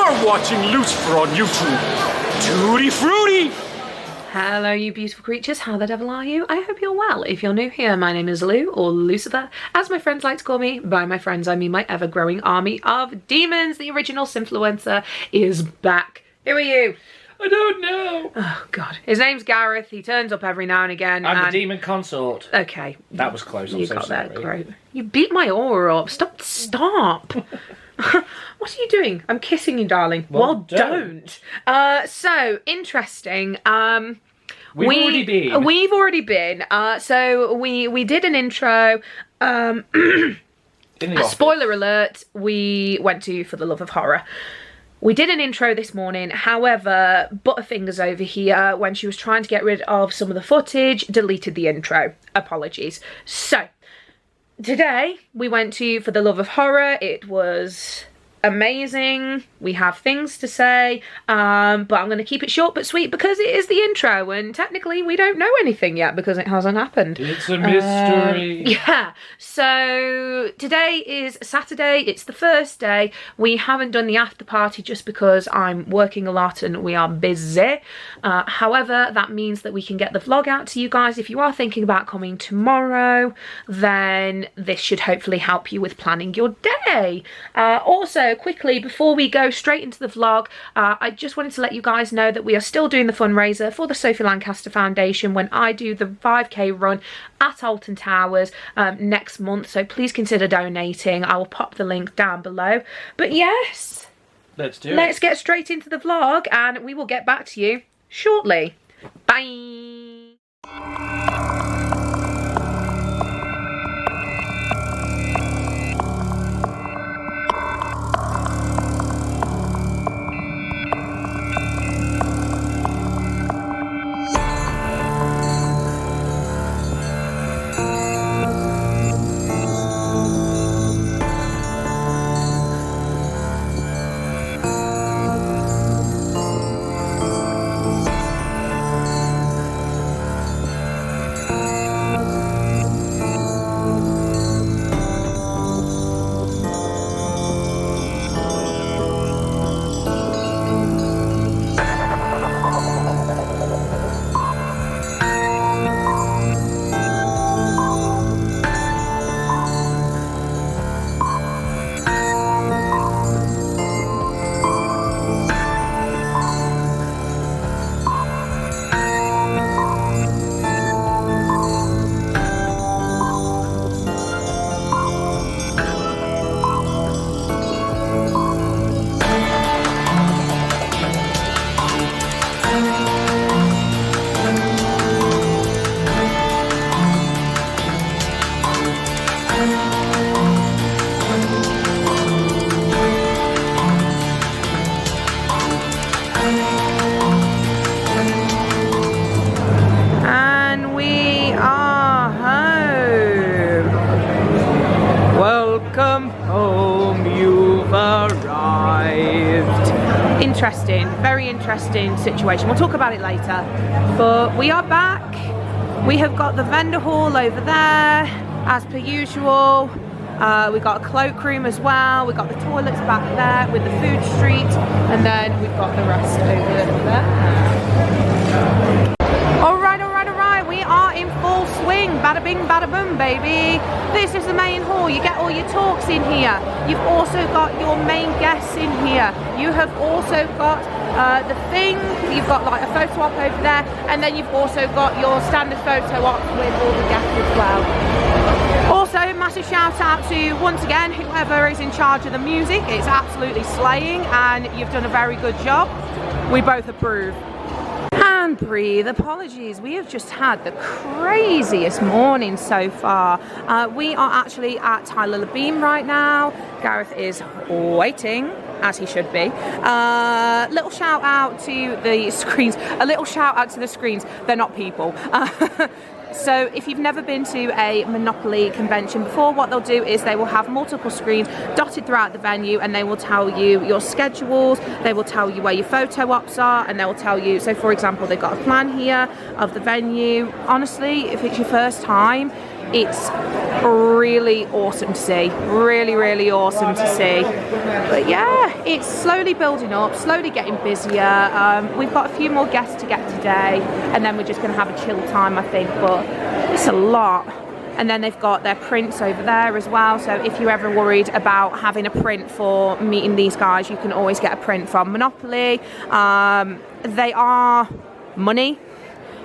You're watching Loucifer on YouTube. Tutti frutti! Hello you beautiful creatures, how the devil are you? I hope you're well. If you're new here, my name is Lou, or Loucifer, as my friends like to call me. By my friends I mean my ever-growing army of demons. The original Simfluencer is back. Who are you? I don't know. Oh god. His name's Gareth, he turns up every now and again. I'm the demon consort. Okay. That was close, I'm so sorry. That great. You beat my aura up. Stop. What are you doing? I'm kissing you, darling. Well, don't. So, interesting. We've already been. So, we did an intro. In the office. Spoiler alert, we went to For the Love of Horror. We did an intro this morning, however, Butterfingers over here, when she was trying to get rid of some of the footage, deleted the intro. Apologies. So, today, we went to For the Love of Horror. It was amazing. We have things to say, but I'm going to keep it short but sweet because it is the intro and technically we don't know anything yet because it hasn't happened. It's a mystery. Yeah, so today is Saturday. It's the first day. We haven't done the after party just because I'm working a lot and we are busy. However, that means that we can get the vlog out to you guys. If you are thinking about coming tomorrow, then this should hopefully help you with planning your day. Also, quickly, before we go straight into the vlog, I just wanted to let you guys know that we are still doing the fundraiser for the Sophie Lancaster Foundation when I do the 5k run at Alton Towers next month, so please consider donating. I will pop the link down below. But yes, let's get straight into the vlog and we will get back to you shortly. Bye. Very interesting situation. We'll talk about it later. But we are back. We have got the vendor hall over there, as per usual. We've got a cloakroom as well. We've got the toilets back there with the food street. And then we've got the rest over there. Alright. We are in full swing. Bada bing, bada boom, baby. This is the main hall. You get all your talks in here. You've also got your main guests in here. You have also got the thing. You've got like a photo op over there. And then you've also got your standard photo op with all the guests as well. Also, massive shout out to, once again, whoever is in charge of the music. It's absolutely slaying and you've done a very good job. We both approve. And breathe. Apologies, we have just had the craziest morning so far. We are actually at Tyler Labine right now. Gareth is waiting, as he should be. Little shout out to the screens. They're not people. So if you've never been to a Monopoly convention before, what they'll do is they will have multiple screens dotted throughout the venue and they will tell you your schedules, they will tell you where your photo ops are, and they will tell you, so for example, they've got a plan here of the venue. Honestly, if it's your first time, it's really awesome to see. Really, really awesome to see. But yeah, it's slowly building up, slowly getting busier. We've got a few more guests to get today, and then we're just going to have a chill time, I think, but it's a lot. And then they've got their prints over there as well, so if you're ever worried about having a print for meeting these guys, you can always get a print from Monopoly. They are money.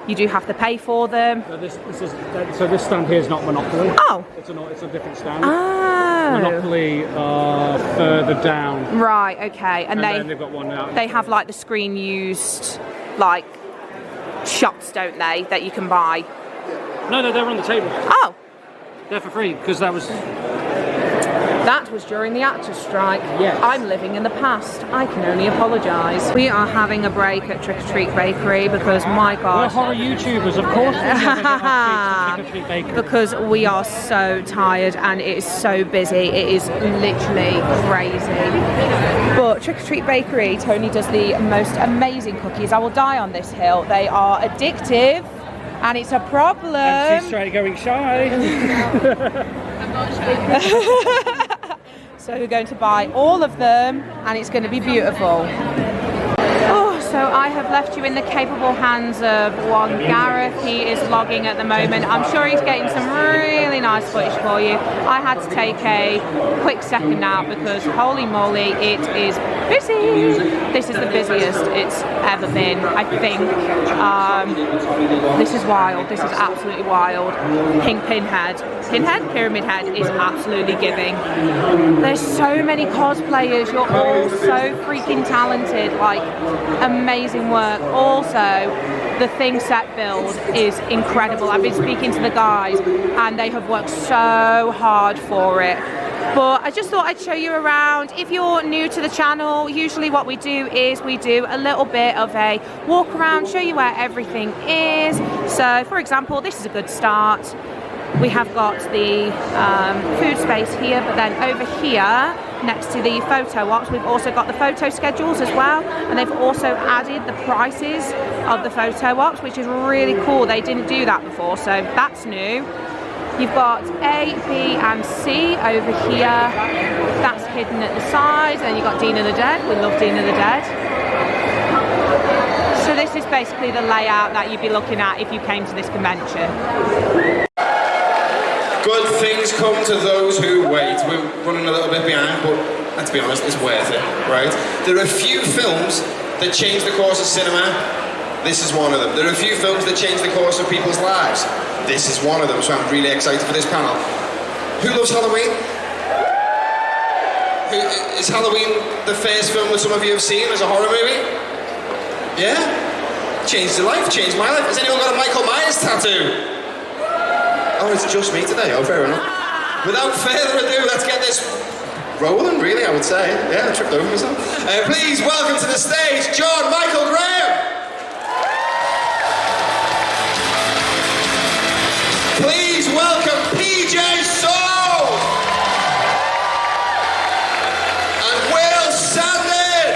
You do have to pay for them. So this stand here is not Monopoly. Oh. It's a different stand. Oh. Monopoly further down. Right, okay. And then they've got one out. They have like the screen used like shops, don't they, that you can buy? No, they're on the table. Oh. They're for free, because that was during the actors' strike. Yes. I'm living in the past. I can only apologise. We are having a break at Trick or Treat Bakery because, my God. We're horror YouTubers, of course. We never get off Trick or Treat Bakery. Because we are so tired and it is so busy. It is literally crazy. But Trick or Treat Bakery, Tony does the most amazing cookies. I will die on this hill. They are addictive. And it's a problem. And she's straight going shy. I'm not shy. So we're going to buy all of them, and it's going to be beautiful. Oh, so I have left you in the capable hands of one Gareth. He is logging at the moment. I'm sure he's getting some really nice footage for you. I had to take a quick second out because, holy moly, it is busy. This is the busiest it's ever been, I think. This is wild. This is absolutely wild. Pink Pinhead. Pyramid Head is absolutely giving. There's so many cosplayers. You're all so freaking talented. Like, amazing work. Also, the thing set build is incredible. I've been speaking to the guys and they have worked so hard for it. But I just thought I'd show you around. If you're new to the channel, usually what we do is we do a little bit of a walk around, show you where everything is. So for example, this is a good start. We have got the food space here, but then over here next to the photo ops, we've also got the photo schedules as well, and they've also added the prices of the photo ops, which is really cool. They didn't do that before, so that's new. You've got A, B and C over here. That's hidden at the sides, and you've got Dean of the Dead. We love Dean of the Dead. So this is basically the layout that you'd be looking at if you came to this convention. Good things come to those who wait. We're running a little bit behind, but let's be honest, it's worth it, right? There are a few films that change the course of cinema. This is one of them. There are a few films that change the course of people's lives. This is one of them, so I'm really excited for this panel. Who loves Halloween? Is Halloween the first film that some of you have seen as a horror movie? Yeah? Changed your life, changed my life. Has anyone got a Michael Myers tattoo? Oh, it's just me today. Oh, fair enough. Without further ado, let's get this rolling, really, I would say. Yeah, I tripped over myself. Please welcome to the stage, John Michael Graham. Please welcome PJ Soul. And Will Sandin.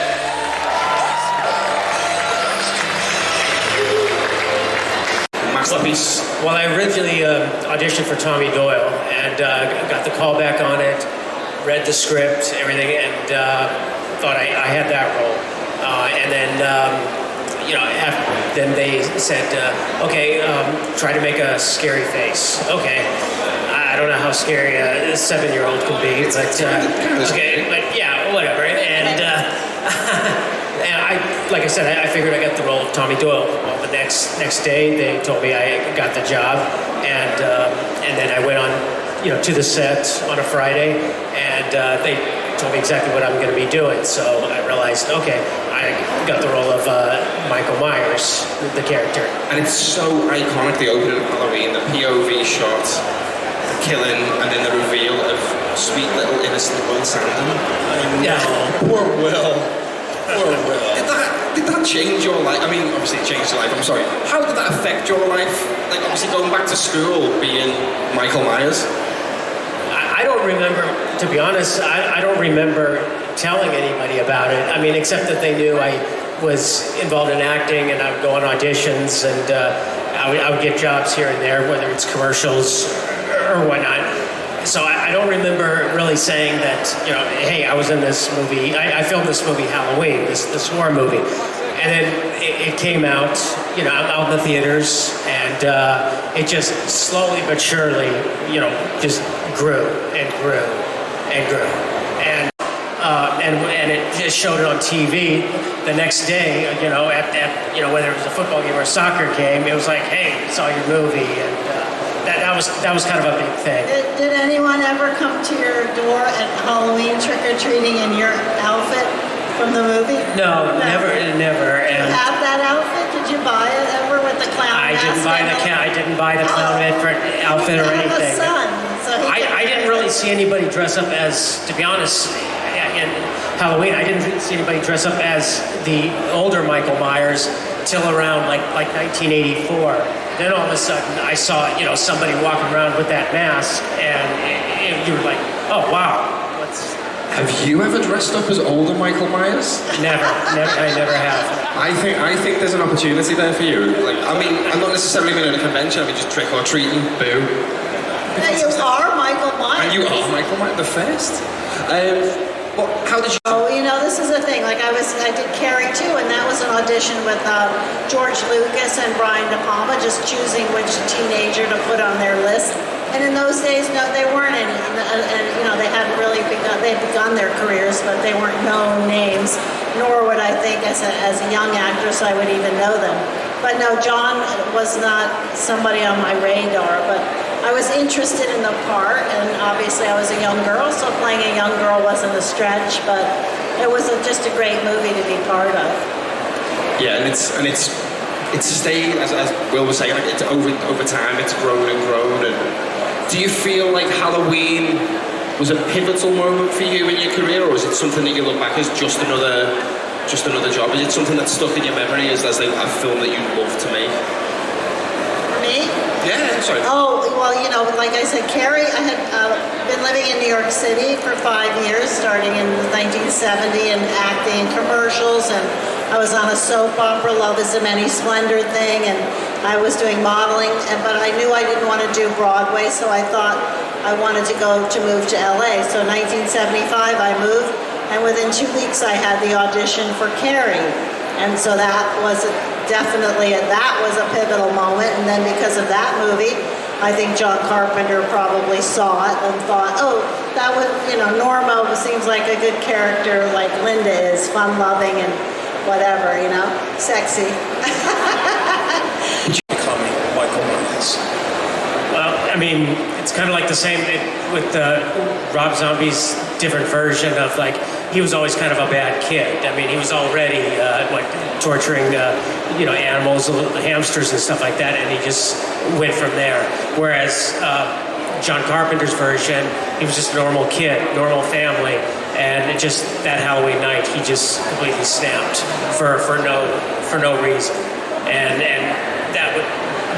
Masterpiece. Well, I originally auditioned for Tommy Doyle and got the call back on it, read the script, everything, and thought I had that role. And then, then they said, okay, try to make a scary face. Okay. I don't know how scary a 7-year-old could be, but okay, but yeah, whatever. And like I said, I figured I got the role of Tommy Doyle. Well, the next day, they told me I got the job, and then I went on, to the set on a Friday, and they told me exactly what I'm going to be doing. So I realized, okay, I got the role of Michael Myers, the character. And it's so iconic, the opening of Halloween, the POV shot, the killing, and then the reveal of sweet little innocent Will Sandin. Yeah. Poor Will. Poor Will. Did that change your life? I mean, obviously it changed your life, I'm sorry. How did that affect your life? Like, obviously going back to school, being Michael Myers? I don't remember, to be honest, I don't remember telling anybody about it. I mean, except that they knew I was involved in acting and I would go on auditions and I would get jobs here and there, whether it's commercials or whatnot. So I don't remember really saying that, you know, hey, I was in this movie. I filmed this movie Halloween, this horror movie, and then it came out, you know, out in the theaters, and it just slowly but surely, you know, just grew and grew and grew, and it just showed it on TV the next day, you know, at you know, whether it was a football game or a soccer game, it was like, hey, we saw your movie, and that was kind of a big thing. Did anyone ever come to your door at Halloween trick-or-treating in your outfit from the movie? No, never. Did you have that outfit? Did you buy it ever with the clown mask? I didn't buy the clown outfit or anything. I have a son, so I didn't really see anybody dress up as, to be honest, in Halloween, I didn't see anybody dress up as the older Michael Myers till around like 1984. Then all of a sudden, I saw, you know, somebody walking around with that mask, and you were like, oh wow, Have you ever dressed up as older Michael Myers? Never. I never have. I think there's an opportunity there for you. Like, I mean, I'm not necessarily going to a convention. I mean, just trick or treating, boo. And you are Michael Myers. And you are Michael Myers, the first. Well, how did you? Oh, you know, this is the thing. Like I did Carrie too, and that was an audition with George Lucas and Brian De Palma, just choosing which teenager to put on their list. And in those days, no, they weren't any, and you know, they hadn't really begun their careers, but they weren't known names. Nor would I think, as a young actress, I would even know them. But no, John was not somebody on my radar, but I was interested in the part, and obviously I was a young girl, so playing a young girl wasn't a stretch, but it was just a great movie to be part of. Yeah, and it's stayed, as Will was saying, like it's over time, it's grown and grown. And do you feel like Halloween was a pivotal moment for you in your career, or is it something that you look back as just another job? Is it something that's stuck in your memory as a film that you love to make? For me? Yeah, sorry. Oh, well, you know, like I said, Carrie, I had been living in New York City for 5 years, starting in 1970, and acting in commercials, and I was on a soap opera, Love is a Many Splendor thing, and I was doing modeling, but I knew I didn't want to do Broadway, so I thought I wanted to move to LA. So 1975, I moved, and within 2 weeks, I had the audition for Carrie. And so that was a pivotal moment. And then because of that movie, I think John Carpenter probably saw it and thought, oh, that was, you know, Norma seems like a good character, like Linda is, fun-loving and whatever, you know, sexy. Becoming Michael Myers. Well, I mean, it's kind of like the same with Rob Zombie's different version of, like, he was always kind of a bad kid. I mean, he was already torturing, you know, animals, hamsters and stuff like that, and he just went from there. Whereas John Carpenter's version, he was just a normal kid, normal family, and it just that Halloween night, he just completely snapped for no reason, and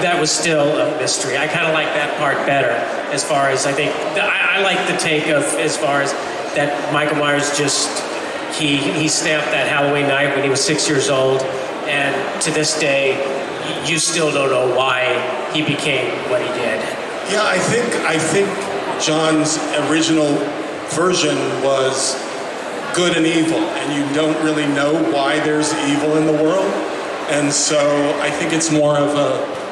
that was still a mystery. I kind of like that part better, as far as I think I like the take of as far as that Michael Myers just he snapped that Halloween night when he was 6 years old, and to this day you still don't know why he became what he did. Yeah, I think John's original version was good and evil, and you don't really know why there's evil in the world, and so I think it's more of a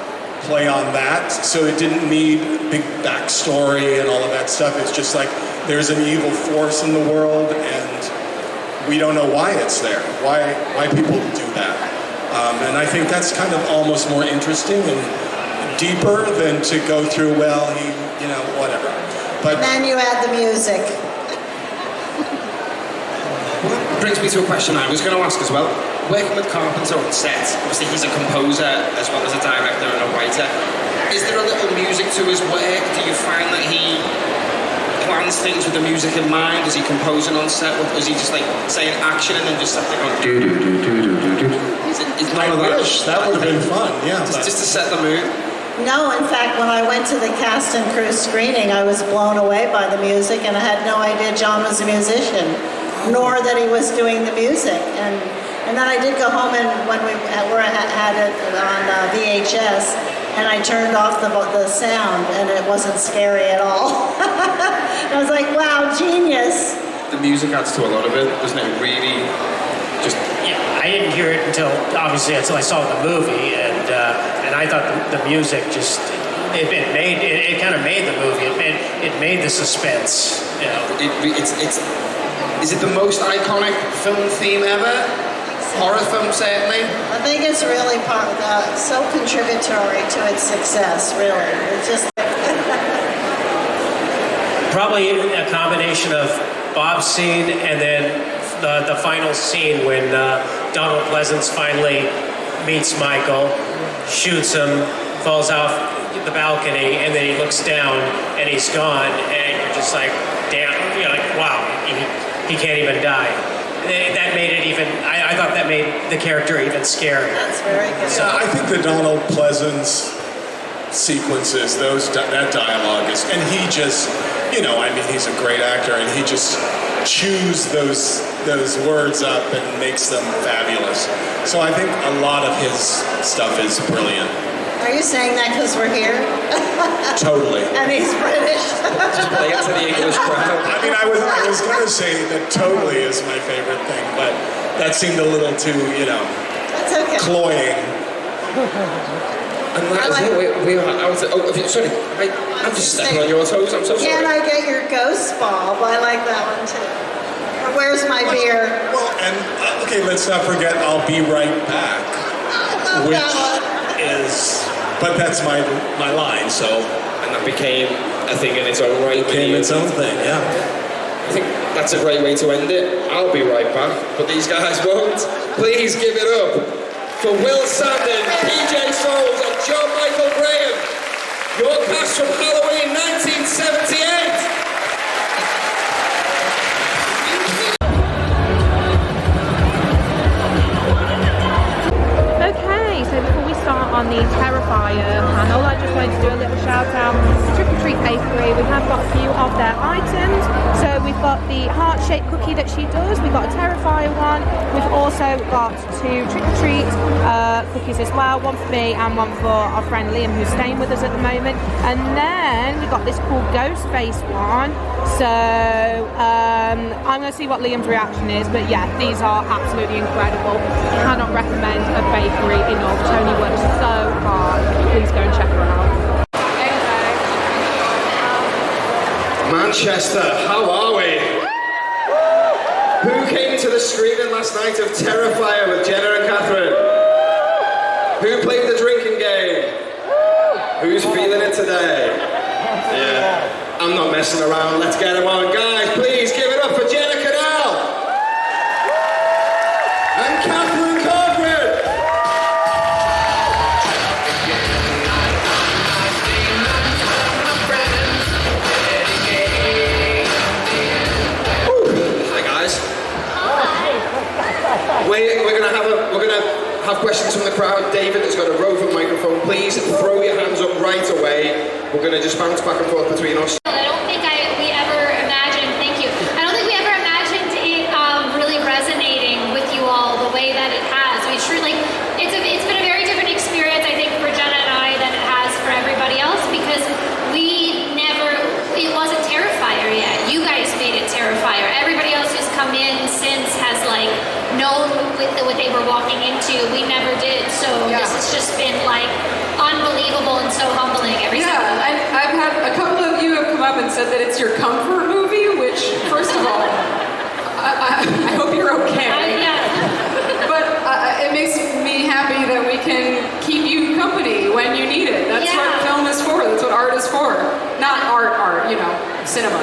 play on that. So it didn't need big backstory and all of that stuff. It's just like there's an evil force in the world, and we don't know why it's there, why people do that. And I think that's kind of almost more interesting and deeper than to go through, well, he, you know, whatever. But And then you add the music. Brings me to a question I was going to ask as well. Working with Carpenter on set, obviously he's a composer as well as a director and a writer. Is there a little music to his work? Do you find that he plans things with the music in mind? Is he composing on set? Or is he just like saying action and then just something on do do do do do do do? I wish that would have been fun, yeah. Just to set the mood. No, in fact, when I went to the cast and crew screening, I was blown away by the music, and I had no idea John was a musician, nor that he was doing the music. And then I did go home, and when we had it on VHS, and I turned off the sound, and it wasn't scary at all. I was like, wow, genius. The music adds to a lot of it, doesn't it? Really, just... Yeah, I didn't hear it until I saw the movie, and I thought the music just... It kind of made the movie. It made the suspense. You know. Is it the most iconic film theme ever? Horror film, certainly. I think it's really so contributory to its success. Really, it's just probably a combination of Bob's scene and then the final scene when Donald Pleasance finally meets Michael, shoots him, falls off the balcony, and then he looks down and he's gone, and you're just like, damn, you're like, wow, he can't even die. That made it even, I thought that made the character even scarier. That's very good. So I think the Donald Pleasance sequences, that dialogue is, and he just, you know, I mean, he's a great actor, and he just chews those words up and makes them fabulous. So I think a lot of his stuff is brilliant. Are you saying that because we're here? Totally. And he's British. Just play it to the English crowd. I mean, I was going to say that totally is my favorite thing, but that seemed a little too, you know, That's okay. cloying. And that is it. Sorry, I'm just stepping on your toes. I'm so sorry. Can I get your ghost bulb? I like that one too. Or where's my beer? Well, and okay, let's not forget I'll Be Right Back, which is, but that's my line, so. And that became a thing in its own right. Became its own thing, yeah. I think that's a great way to end it. I'll be right back, but these guys won't. Please give it up for Will Sandon, PJ Souls, and John Michael Graham, your cast from Halloween 1978. Okay, so before we start on the Terrifier panel, I just wanted to do a little shout out to Trick or Treat Bakery. We have got a few of their items. So we've got the heart-shaped cookie that she does. We've got a Terrifier one. We've also got 2 Trick or Treat cookies as well. One for me and one for our friend Liam, who's staying with us at the moment. And then we've got this cool ghost face one. So I'm going to see what Liam's reaction is. But yeah, these are absolutely incredible. Cannot recommend a bakery enough. Tony works so hard. Please go and check her out. Manchester, how are we? Who came to the screening last night of Terrifier with Jenna and Catherine? Who played the drinking game? Who's feeling it today? Yeah, I'm not messing around. Let's get them on. Guys, please give it up for Jenna Cadell and Catherine Corbin. Hi guys. We're gonna have questions from the crowd. David has got a roving microphone. Please throw your hands up right away. We're gonna just bounce back and forth between us. I don't think we ever imagined, thank you, I don't think we ever imagined it really resonating with you all the way that it has. We truly, it's been a very different experience, I think, for Jenna and I than it has for everybody else, because it wasn't Terrifier yet. You guys made it Terrifier. Everybody else who's come in since has known what they were walking into. We never did, so This has just been unbelievable and so humbling every single time. I've had a couple of you have come up and said that it's your comfort movie, which, first of all, I hope you're okay. But it makes me happy that we can keep you company when you need it. That's what film is for. That's what art is for. Not art, cinema.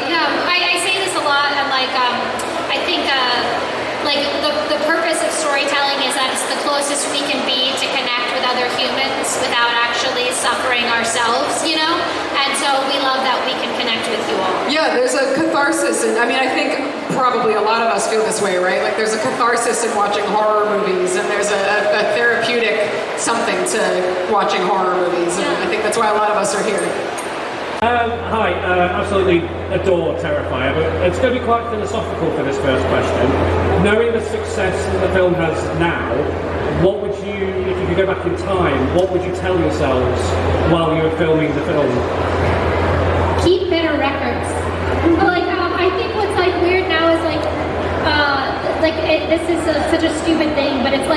Yeah, I say this a lot, and I think the purpose of storytelling is that it's the closest we can be to connect with other humans without actually suffering ourselves, And so we love that we can connect with you all. Yeah, there's a catharsis, and I think probably a lot of us feel this way, right? There's a catharsis in watching horror movies, and there's a therapeutic something to watching horror movies, and I think that's why a lot of us are here. Hi, absolutely adore Terrifier, but it's going to be quite philosophical for this first question. Knowing the success that the film has now, what would you, if you could go back in time, what would you tell yourselves while you were filming the film? Keep better records. I think what's weird now is this is such a stupid thing, but it's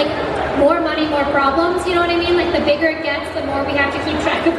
more money, more problems, you know what I mean? The bigger it gets, the more we have to keep track of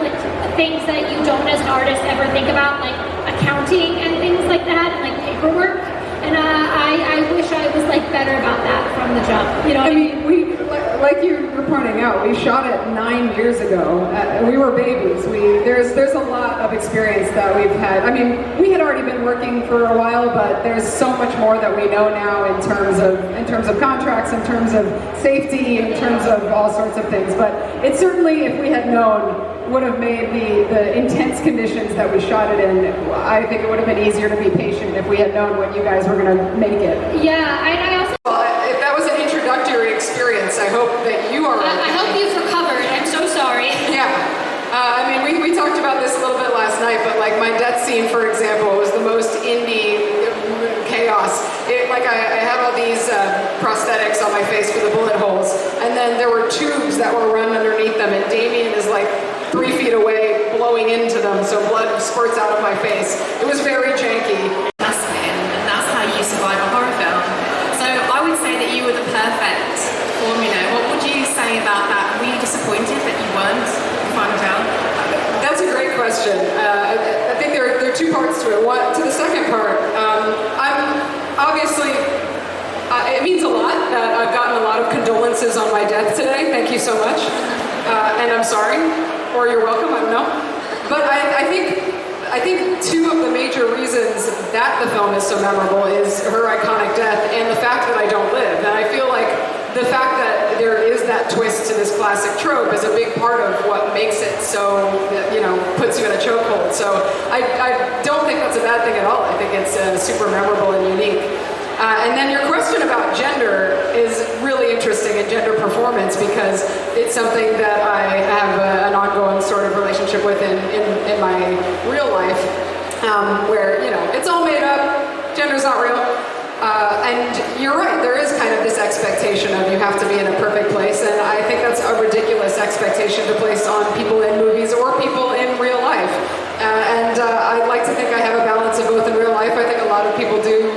things that you don't as an artist ever think about, like accounting and things like that, and paperwork. And I wish I was better about that from the jump. You know what I mean? We, like you were pointing out, we shot it 9 years ago. We were babies. There's a lot of experience that we've had. I mean, we had already been working for a while, but there's so much more that we know now in terms of contracts, in terms of safety, in terms of all sorts of things. But it certainly, if we had known, would have made the intense conditions that we shot it in. I think it would have been easier to be patient if we had known when you guys were going to make it. Yeah, I also... If that was an introductory experience, I hope that you are... I hope you've recovered. I'm so sorry. Yeah. We talked about this a little bit last night, but my death scene, for example, was the most indie chaos. I have all these prosthetics on my face for the bullet holes, and then there were tubes that were run underneath them, and Damien is 3 feet away blowing into them, so blood spurts out of my face. It was very janky. And that's how you survive a horror film. So I would say that you were the perfect formula. What would you say about that? Were you disappointed that you weren't the final film? That's a great question. I think there are 2 parts to it. To the second part, I'm obviously, it means a lot that I've gotten a lot of condolences on my death today. Thank you so much. And I'm sorry, or you're welcome, I don't know. But I think 2 of the major reasons that the film is so memorable is her iconic death and the fact that I don't live. And I feel like the fact that there is that twist to this classic trope is a big part of what makes it so, puts you in a chokehold. So I don't think that's a bad thing at all. I think it's super memorable and unique. And then your question about gender is really interesting, and gender performance, because it's something that I have an ongoing sort of relationship with in my real life, where, it's all made up, gender's not real. And you're right, there is kind of this expectation of you have to be in a perfect place, and I think that's a ridiculous expectation to place on people in movies or people in real life. And I'd like to think I have a balance of both in real life. I think a lot of people do.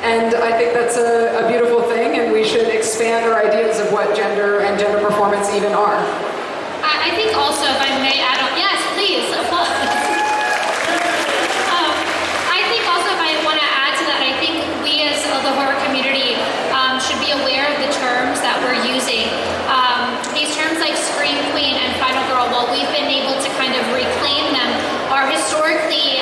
And I think that's a beautiful thing, and we should expand our ideas of what gender and gender performance even are. I think also, if I may add on, yes, please, applaud. I think also, if I want to add to that, I think we as the horror community should be aware of the terms that we're using. These terms like Scream Queen and Final Girl, while we've been able to kind of reclaim them, are historically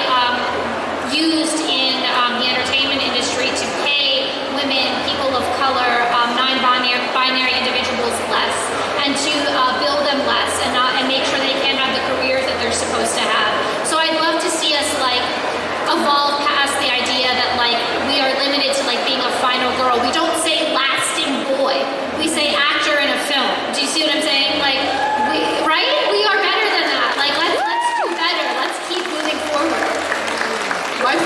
used in the entertainment industry to pay women, people of color, non-binary individuals less, and to bill them less, and make sure they can have the careers that they're supposed to have. So I'd love to see us evolve past the idea that we are limited to being a final girl. We don't say lasting boy. We say actor in a film. Do you see what I'm saying? Right? We are better than that. Let's do better. Let's keep moving forward. I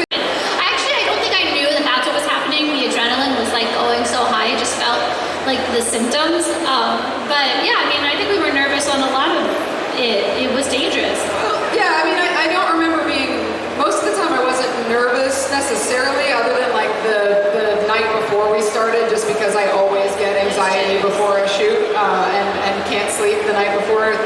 don't think I knew that that's what was happening. The adrenaline was going so high. It just felt like the symptoms. But yeah, I think we were nervous on a lot of it. It was dangerous. Well, yeah, I don't remember most of the time I wasn't nervous necessarily, other than the night before we started, just because I always get anxiety before a shoot and can't sleep the night before.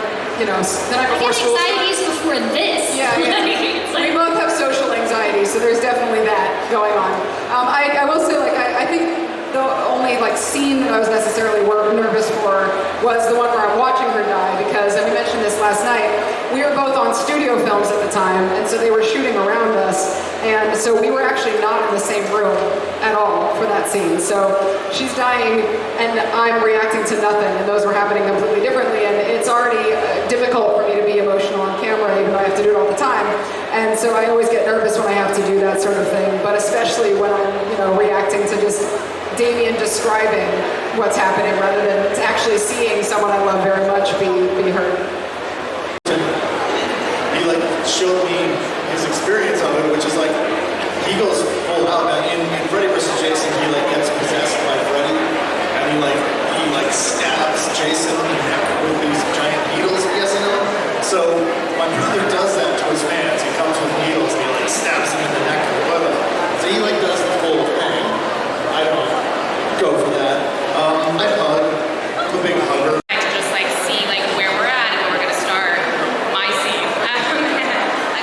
The night before school. Anxieties before this. Yeah. We both have social anxiety, so there's definitely that going on. I will say, I think the only scene that I was necessarily nervous for was the one where I'm watching her die, because, and we mentioned this last night, we were both on studio films at the time, and so they were shooting around us, and so we were actually not in the same room at all for that scene. So she's dying, and I'm reacting to nothing, and those were happening completely differently, and it's already difficult for me to be emotional on camera, even though I have to do it all the time. And so I always get nervous when I have to do that sort of thing, but especially when I'm, reacting to just Damien describing what's happening rather than actually seeing someone I love very much be hurt. You showed me his experience of it, which is like, he goes full out. In Freddy vs. Jason, he like gets possessed by Freddy, and he stabs Jason in the neck with these giant needles, I guess, you know? So my brother does that to his fans. He comes with needles and he like stabs them in the neck or whatever. So he like does the full thing. I don't go for that. I hug. I'm a big hugger. To just like see like where we're at and where we're gonna start my scene. I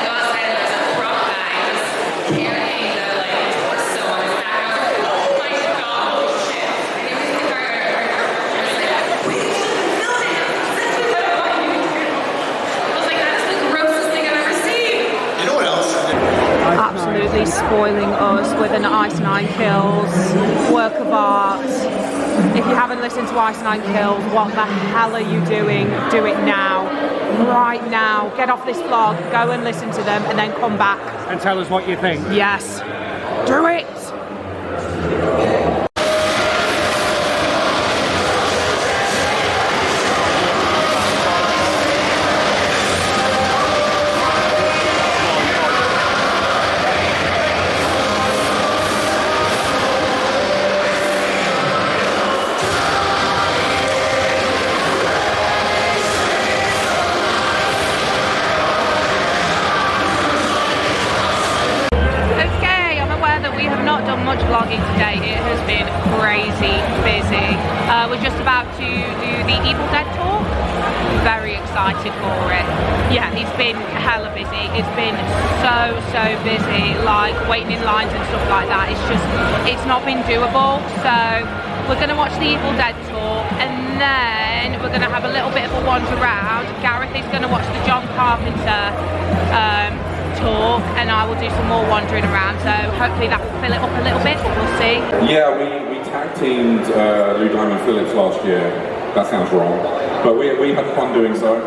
go outside and there's a prop guy just carrying the like torso on his back. I was like, oh my god, holy shit. And he was like, I was like, wait, no, I was like, that's the grossest thing I've ever seen. You know what else? Absolutely spoiling us with an Ice Nine Kills work of art. If you haven't listened to Ice Nine Kills, what the hell are you doing? Do it now. Right now. Get off this vlog, go and listen to them, and then come back. And tell us what you think. Yes. Do it! Much vlogging today. It has been crazy busy. We're just about to do the Evil Dead tour. Very excited for it. Yeah, it's been hella busy. It's been so busy, like waiting in lines and stuff like that. It's not been doable. So we're gonna watch the Evil Dead tour and then we're gonna have a little bit of a wander around. Gareth is gonna watch the John Carpenter talk and I will do some more wandering around, so hopefully that will fill it up a little bit, we'll see. Yeah, we tag teamed Lou Diamond Phillips last year. That sounds wrong, but we had fun doing so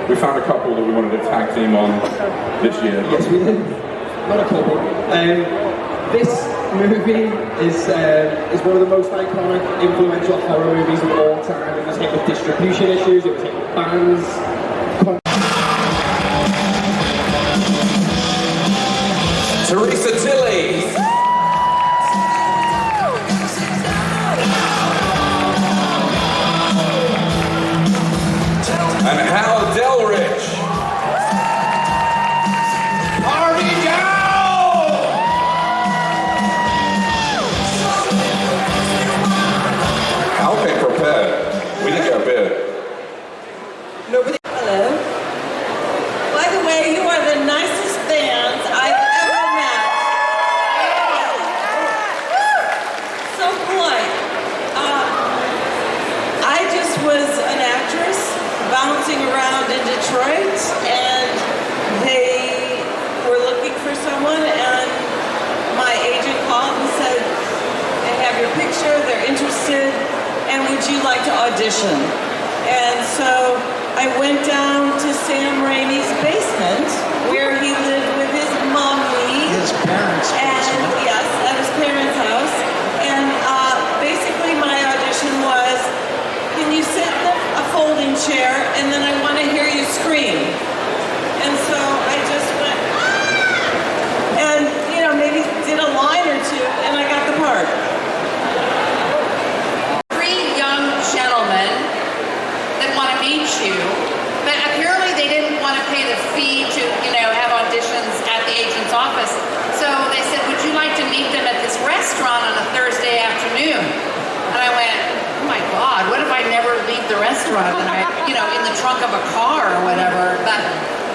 we found a couple that we wanted to tag team on this year. Yes, we did. Not a couple. This movie is one of the most iconic, influential horror movies of all time. It was hit with distribution issues, it was hit with bans. Teresa Tilly. And Hal Delrich. Party down! Hal came prepared. We didn't get a beer. Nobody. Hello. By the way, you are the nicest fans I've ever met. So polite. I just was an actress bouncing around in Detroit, and they were looking for someone, and my agent called and said, they have your picture, they're interested, and would you like to audition? And so I went down to Sam Raimi's basement, where he lived with his mommy. His parents' basement. And yes, at his parents' house. And basically my audition was, can you sit in a folding chair, and then I want to hear you scream. And so I just went, and maybe did a line or two, and I got the part. 3 young gentlemen that want to meet you, but apparently they didn't want to pay the fee to, have auditions at the agent's office. So they said, would you like to meet them at this restaurant on a Thursday afternoon? And I went, oh my God, what if I never leave the restaurant and I, in the trunk of a car or whatever? But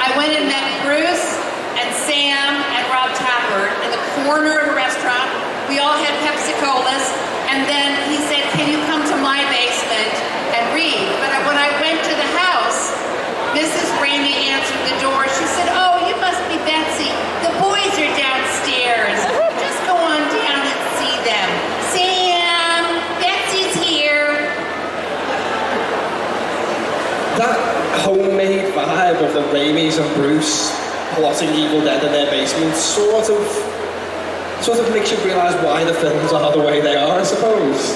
I went and met Bruce and Sam and Rob Tappert in the corner of a restaurant. We all had Pepsi-Colas, and then he said, can you come to my basement and read? But when I went to the house, Mrs. Raimi answered the door. She said, oh, you must be Betsy. The boys are downstairs. Just go on down and see them. Sam, Betsy's here. That homemade vibe of the Raimis and Bruce plotting Evil Dead in their basement sort of makes you realise why the films are the way they are, I suppose.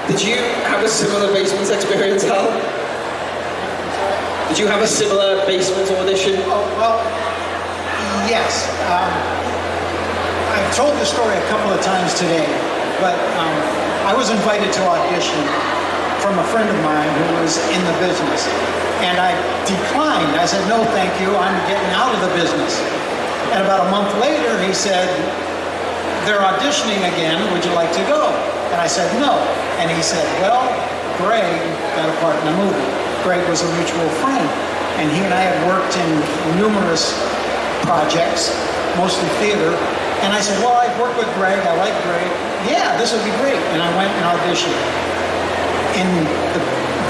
Did you have a similar basement experience, Hal? Did you have a similar basement audition? Oh, well, Yes. I've told the story a couple of times today, but I was invited to audition from a friend of mine who was in the business. And I declined. I said, no, thank you. I'm getting out of the business. And about a month later, he said, they're auditioning again. Would you like to go? And I said, no. And he said, well, Greg got a part in the movie. Greg was a mutual friend. And he and I had worked in numerous projects, mostly theater. And I said, well, I've worked with Greg. I like Greg. Yeah, this would be great. And I went and auditioned in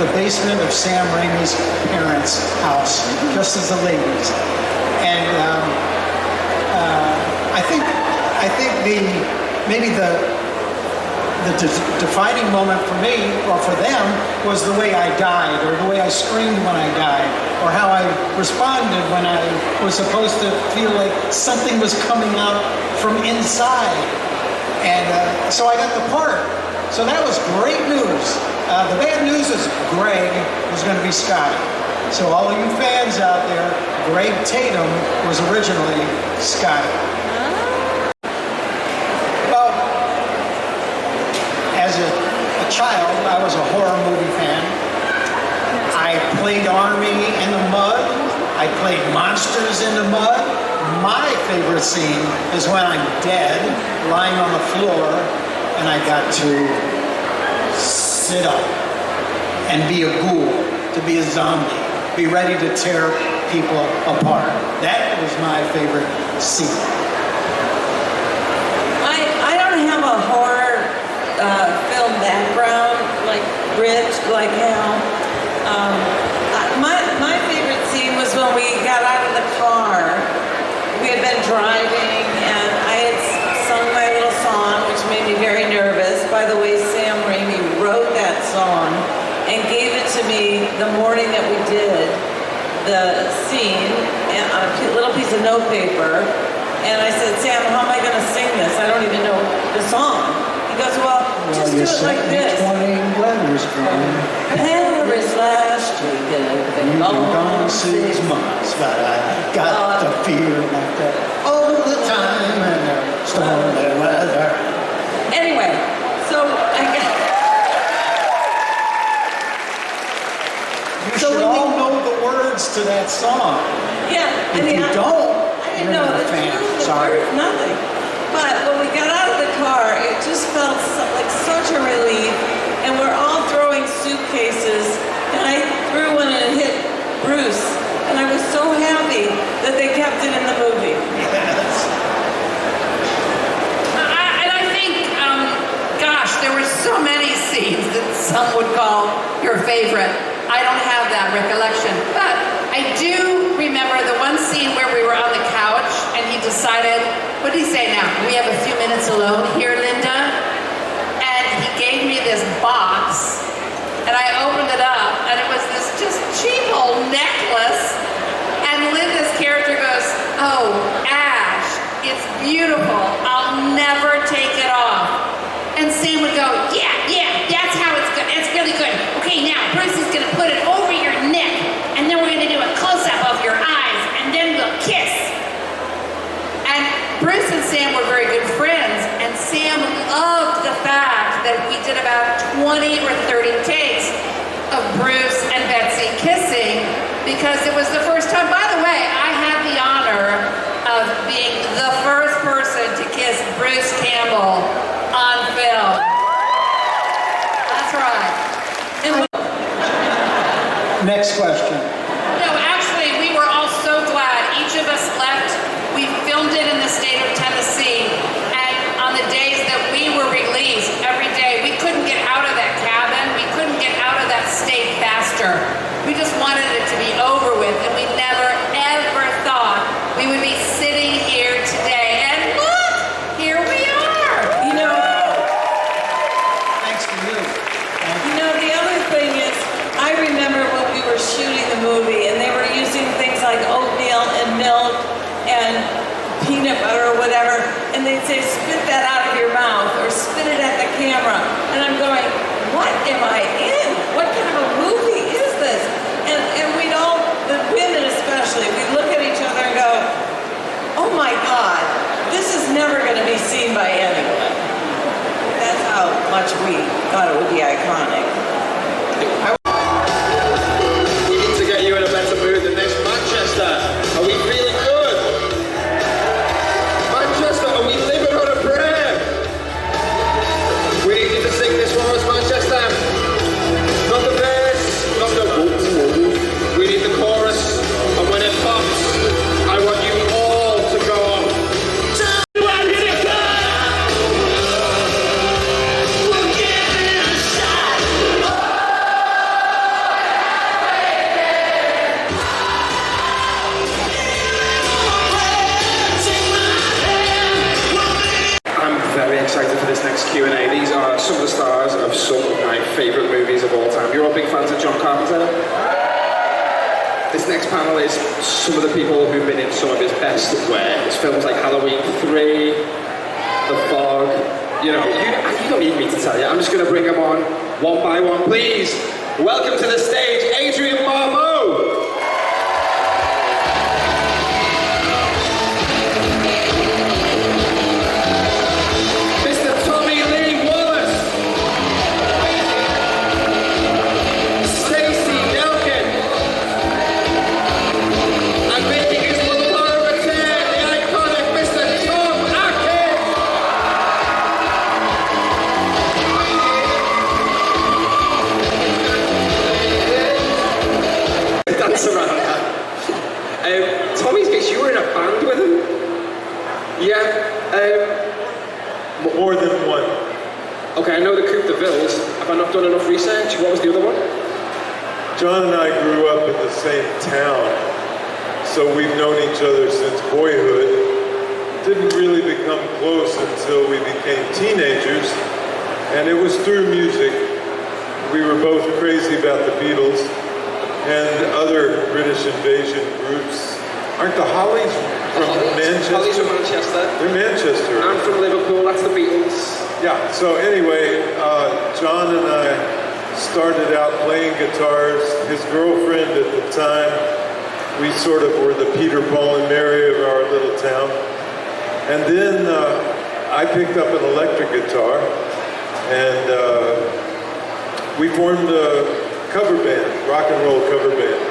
the basement of Sam Raimi's parents' house, just as the ladies. And I think maybe the defining moment for me, or for them, was the way I died, or the way I screamed when I died, or how I responded when I was supposed to feel like something was coming out from inside. And so I got the part. So that was great news. The bad news is Greg was going to be Scotty. So all of you fans out there, Greg Tatum was originally Scotty. Well, as a child, I was a horror movie fan. I played Army in the mud. I played monsters in the mud. My favorite scene is when I'm dead, lying on the floor, and I got to sit up and be a ghoul, to be a zombie, be ready to tear people apart. That was my favorite scene. I don't have a horror film background like Rich, like Hal. My favorite scene was when we got out of the car. We had been driving and I had sung my little song, which made me very nervous. By the way, Sam Raimi wrote that song and gave it to me the morning that we did the scene on a little piece of notepaper. And I said, Sam, how am I going to sing this? I don't even know the song. He goes, well, just do it like this. 20 letters from Paris last year, you've been gone 6 months, but I got the fear like that all the time and the stormy weather. Anyway, so I got... You should all know the words to that song. Yeah. If you don't, I didn't know you're not a fan. Sorry. Nothing. But when we got out of the car, it just felt like such a relief. And we're all throwing suitcases. And I threw one and it hit Bruce. And I was so happy that they kept it in the movie. Yes. And I think, gosh, there were so many scenes that some would call your favorite. I don't have that recollection. But I do remember the one scene where we were on the couch and he decided, what did he say now? We have a few minutes alone here, Linda? And he gave me this box and I opened it up and it was this just cheap old necklace. And Linda's character goes, oh, Ash, it's beautiful. I'll never take it off. And Sam would go, yeah, that's how it's good. It's really good. Okay, now Bruce is going to put it over your neck, and then we're going to do a close-up of your eyes, and then we'll kiss. And Bruce and Sam were very good friends, and Sam loved the fact that we did about 20 or 30 takes of Bruce and Betsy kissing, because it was the first time. By the way, I had the honor of being the first person to kiss Bruce Campbell on film. That's right. Next question. No, actually, we were all so glad. Each of us left. We filmed it in the state of Tennessee, and on the days that we were released, every day, we couldn't get out of that cabin. We couldn't get out of that state faster. We just wanted it to be over with, and we never, ever thought we would be sitting here today. And look, here we are. You know, thanks to you. You know, the other thing is, I remember when we were shooting the movie and they were using things like oatmeal and milk and peanut butter or whatever, and they'd say, spit that out of your mouth or spit it at the camera. And I'm going, what am I in? What kind of a movie is this? And we'd all, the women especially, we'd look at each other and go, oh iconic. We need to get you in a better mood than this. Manchester, are we feeling good? Manchester, are we living on a prayer? We need you to sing this for us, Manchester. Not the verse, not the whoop. We need the chorus, and when it pops, I want you all to go on. I'm very excited for this next Q&A. These are some of the stars of some of my favourite movies of all time. You're all big fans of John Carpenter? This next panel is some of the people who've been in some of his best work. It's films like Halloween 3, The Fog. You know, you don't need me to tell you. I'm just going to bring them on one by one. Please, welcome to the stage, Adrian Barbeau. Tommy's guess you were in a band with him? Yeah. More than one. Okay, I know the Coupe de Villes. Have I not done enough research? What was the other one? John and I grew up in the same town, so we've known each other since boyhood. Didn't really become close until we became teenagers, and it was through music. We were both crazy about the Beatles and other British invasion groups. Aren't the Hollies from Manchester? Hollies from Manchester. They're Manchester. I'm from Liverpool, that's the Beatles. Yeah, so anyway, John and I started out playing guitars. His girlfriend at the time, we sort of were the Peter, Paul, and Mary of our little town. And then I picked up an electric guitar, and we formed a cover band, rock and roll cover band.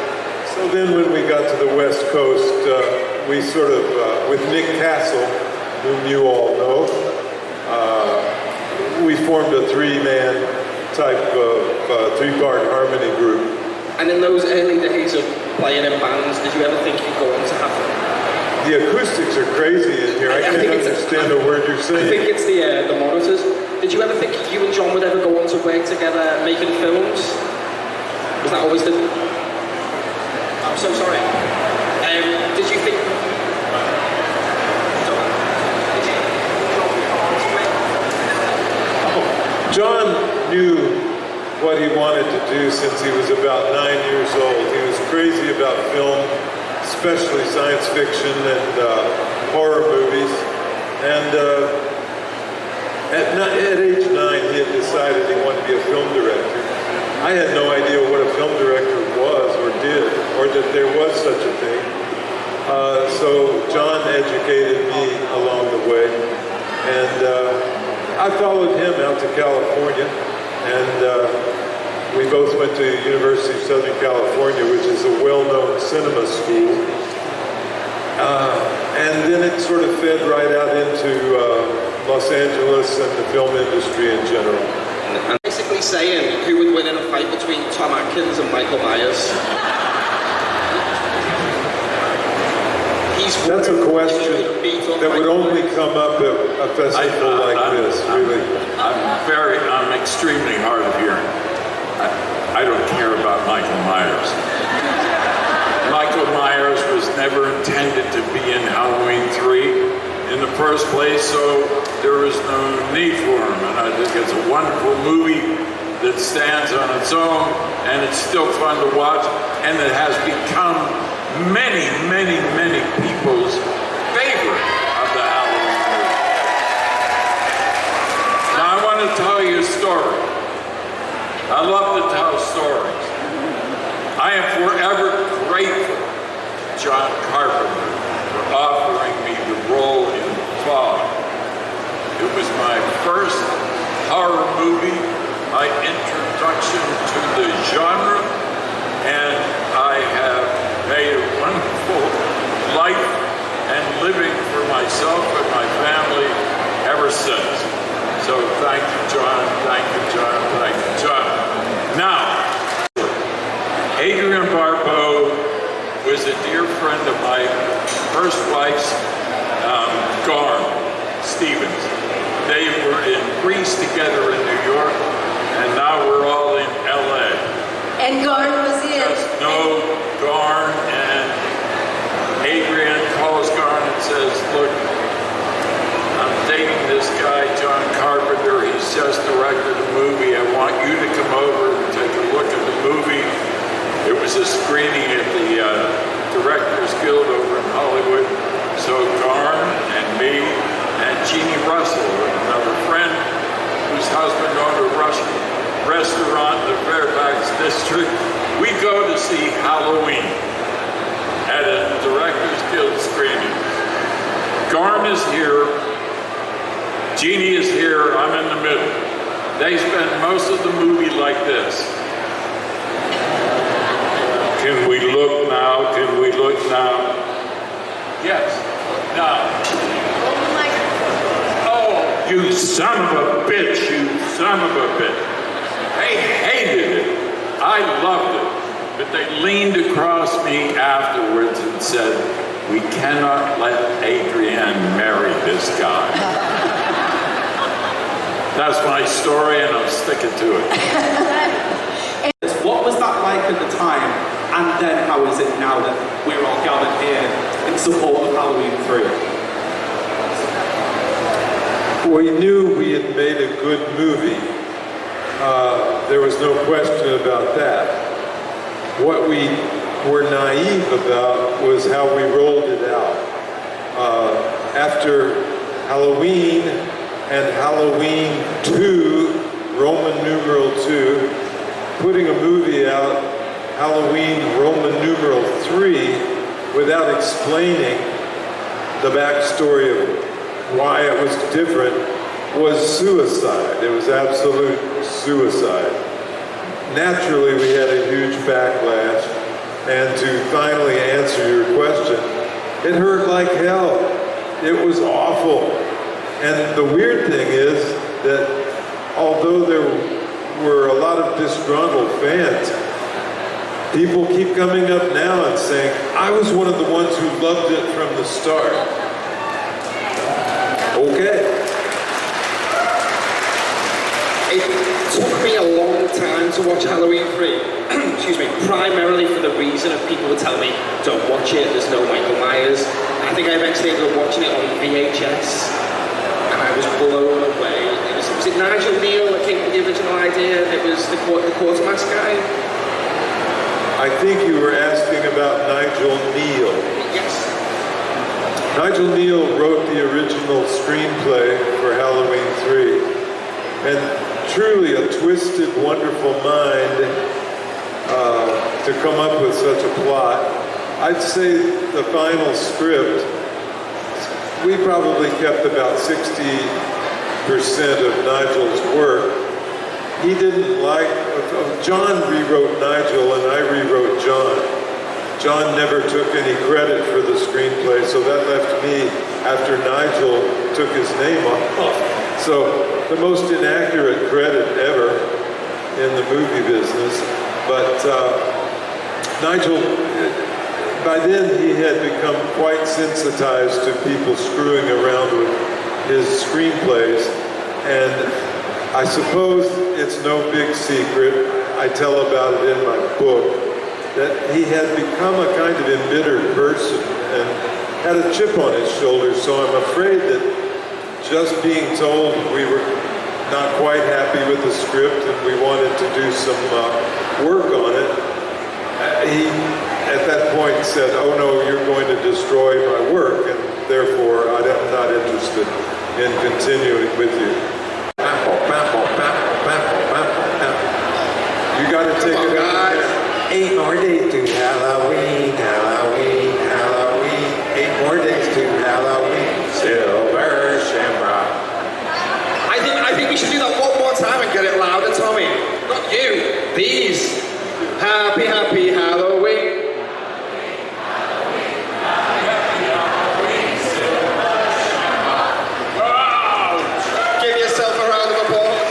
So then when we got to the West Coast, we sort of, with Nick Castle, whom you all know, we formed a three-man type of three-part harmony group. And in those early days of playing in bands, did you ever think you'd go on to have The acoustics are crazy in here. I can't understand a word you're saying. I think it's the monitors. Did you ever think you and John would ever go on to work together making films? Was that always the... I'm so sorry. Did you think... John knew what he wanted to do since he was about 9 years old. He was crazy about film, especially science fiction and horror movies. And at age 9, he had decided he wanted to be a film director. I had no idea what a film director was or did, or that there was such a thing. So John educated me along the way. And I followed him out to California. And we both went to the University of Southern California, which is a well-known cinema school. And then it sort of fed right out into Los Angeles and the film industry in general. And basically saying who would win in a fight between Tom Atkins and Michael Myers. That's a question that would only come up at a festival like this, really. I'm extremely hard of hearing. I don't care about Michael Myers. Michael Myers was never intended to be in Halloween 3 in the first place, so there was no need for him. And I think it's a wonderful movie that stands on its own, and it's still fun to watch, and it has become many, many, many people's favorite of the Halloween movie. Now I want to tell you a story. I love to tell stories. I am forever grateful to John Carpenter for offering me the role in Fog. It was my first horror movie, my introduction to the genre, and I have made a wonderful life and living for myself and my family ever since. So thank you, John. Thank you, John. Thank you, John. Now, Adrian Barbeau was a dear friend of my first wife's, Garm Stevens. They were in Greece together in New York, and now we're all in LA. And Garn was in. Just know Garn, and Adrian calls Garn and says, look, I'm dating this guy, John Carpenter. He's just directed a movie. I want you to come over and take a look at the movie. It was a screening at the Directors Guild over in Hollywood. So Garn and me and Jeannie Russell, another friend whose husband owned a Russian restaurant in the Fairfax district, we go to see Halloween at a Directors Guild screening. Garn is here, Jeannie is here, I'm in the middle. They spend most of the movie like this. Can we look now? Can we look now? Yes. Now. Oh, you son of a bitch, you son of a bitch. They hated it. I loved it. But they leaned across me afterwards and said, we cannot let Adrienne marry this guy. That's my story, and I'm sticking to it. What was that like at the time? And then how is it now that we're all gathered here in support of Halloween 3? We knew we had made a good movie. There was no question about that. What we were naive about was how we rolled it out. After Halloween and Halloween 2, Roman numeral 2, putting a movie out, Halloween Roman numeral 3, without explaining the backstory of why it was different, was suicide. It was absolute suicide. Naturally, we had a huge backlash, and to finally answer your question, it hurt like hell. It was awful. And the weird thing is that although there were a lot of disgruntled fans, people keep coming up now and saying, I was one of the ones who loved it from the start. Okay. It took me a long time to watch Halloween 3. Excuse me, primarily for the reason of people would tell me, don't watch it, there's no Michael Myers. And I think I eventually ended up watching it on VHS, and I was blown away. Was it Nigel Neal that came up with the original idea? It was the Quartermass guy? I think you were asking about Nigel Neal. Yes. Nigel Neal wrote the original screenplay for Halloween 3. And truly a twisted, wonderful mind to come up with such a plot. I'd say the final script, we probably kept about 60% of Nigel's work. He didn't like, John rewrote Nigel and I rewrote John. John never took any credit for the screenplay, so that left me after Nigel took his name off. So the most inaccurate credit ever in the movie business. But Nigel, by then he had become quite sensitized to people screwing around with his screenplays, and I suppose it's no big secret, I tell about it in my book, that he had become a kind of embittered person and had a chip on his shoulder, so I'm afraid that just being told we were not quite happy with the script and we wanted to do some work on it, he at that point said, oh no, you're going to destroy my work, and therefore I'm not interested in continuing with you. You got to take it out there. 8 more days to Halloween, Halloween, Halloween. 8 more days to Halloween. Silver Shamrock. I think we should do that one more time and get it louder, Tommy. These. Happy, happy Halloween. Give yourself a round of applause.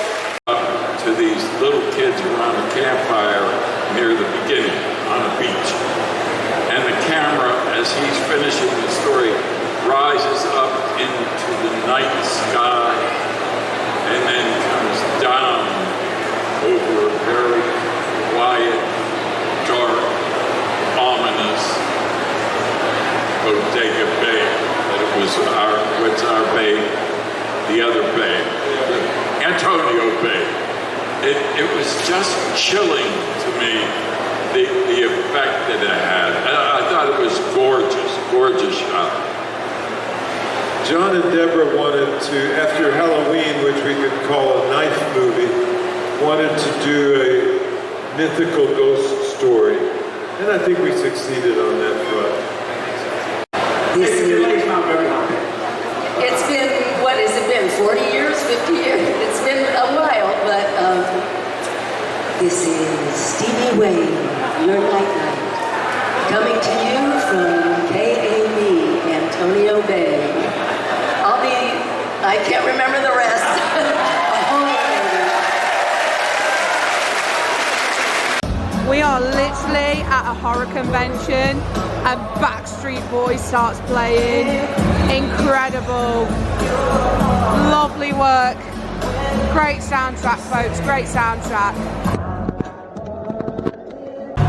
To these little kids around a campfire near the beginning on a beach. And the camera, as he's finishing the story, rises up into the night sky and then comes down over a very quiet, dark, ominous Bodega Bay. That it was what's our bay? The other bay, Antonio Bay. It was just chilling to me, the effect that it had. I thought it was gorgeous shot. John and Deborah wanted to, after Halloween, which we could call a knife movie, wanted to do a mythical ghost story. And I think we succeeded on that front. It's been, what has it been, 40 years, 50 years? It's been a while, but this is Stevie Wayne, Your Night Night, coming to you from KAB, Antonio Bay. I can't remember the rest. We are literally at a horror convention and Backstreet Boys starts playing. Incredible. Lovely work. Great soundtrack, folks. Great soundtrack.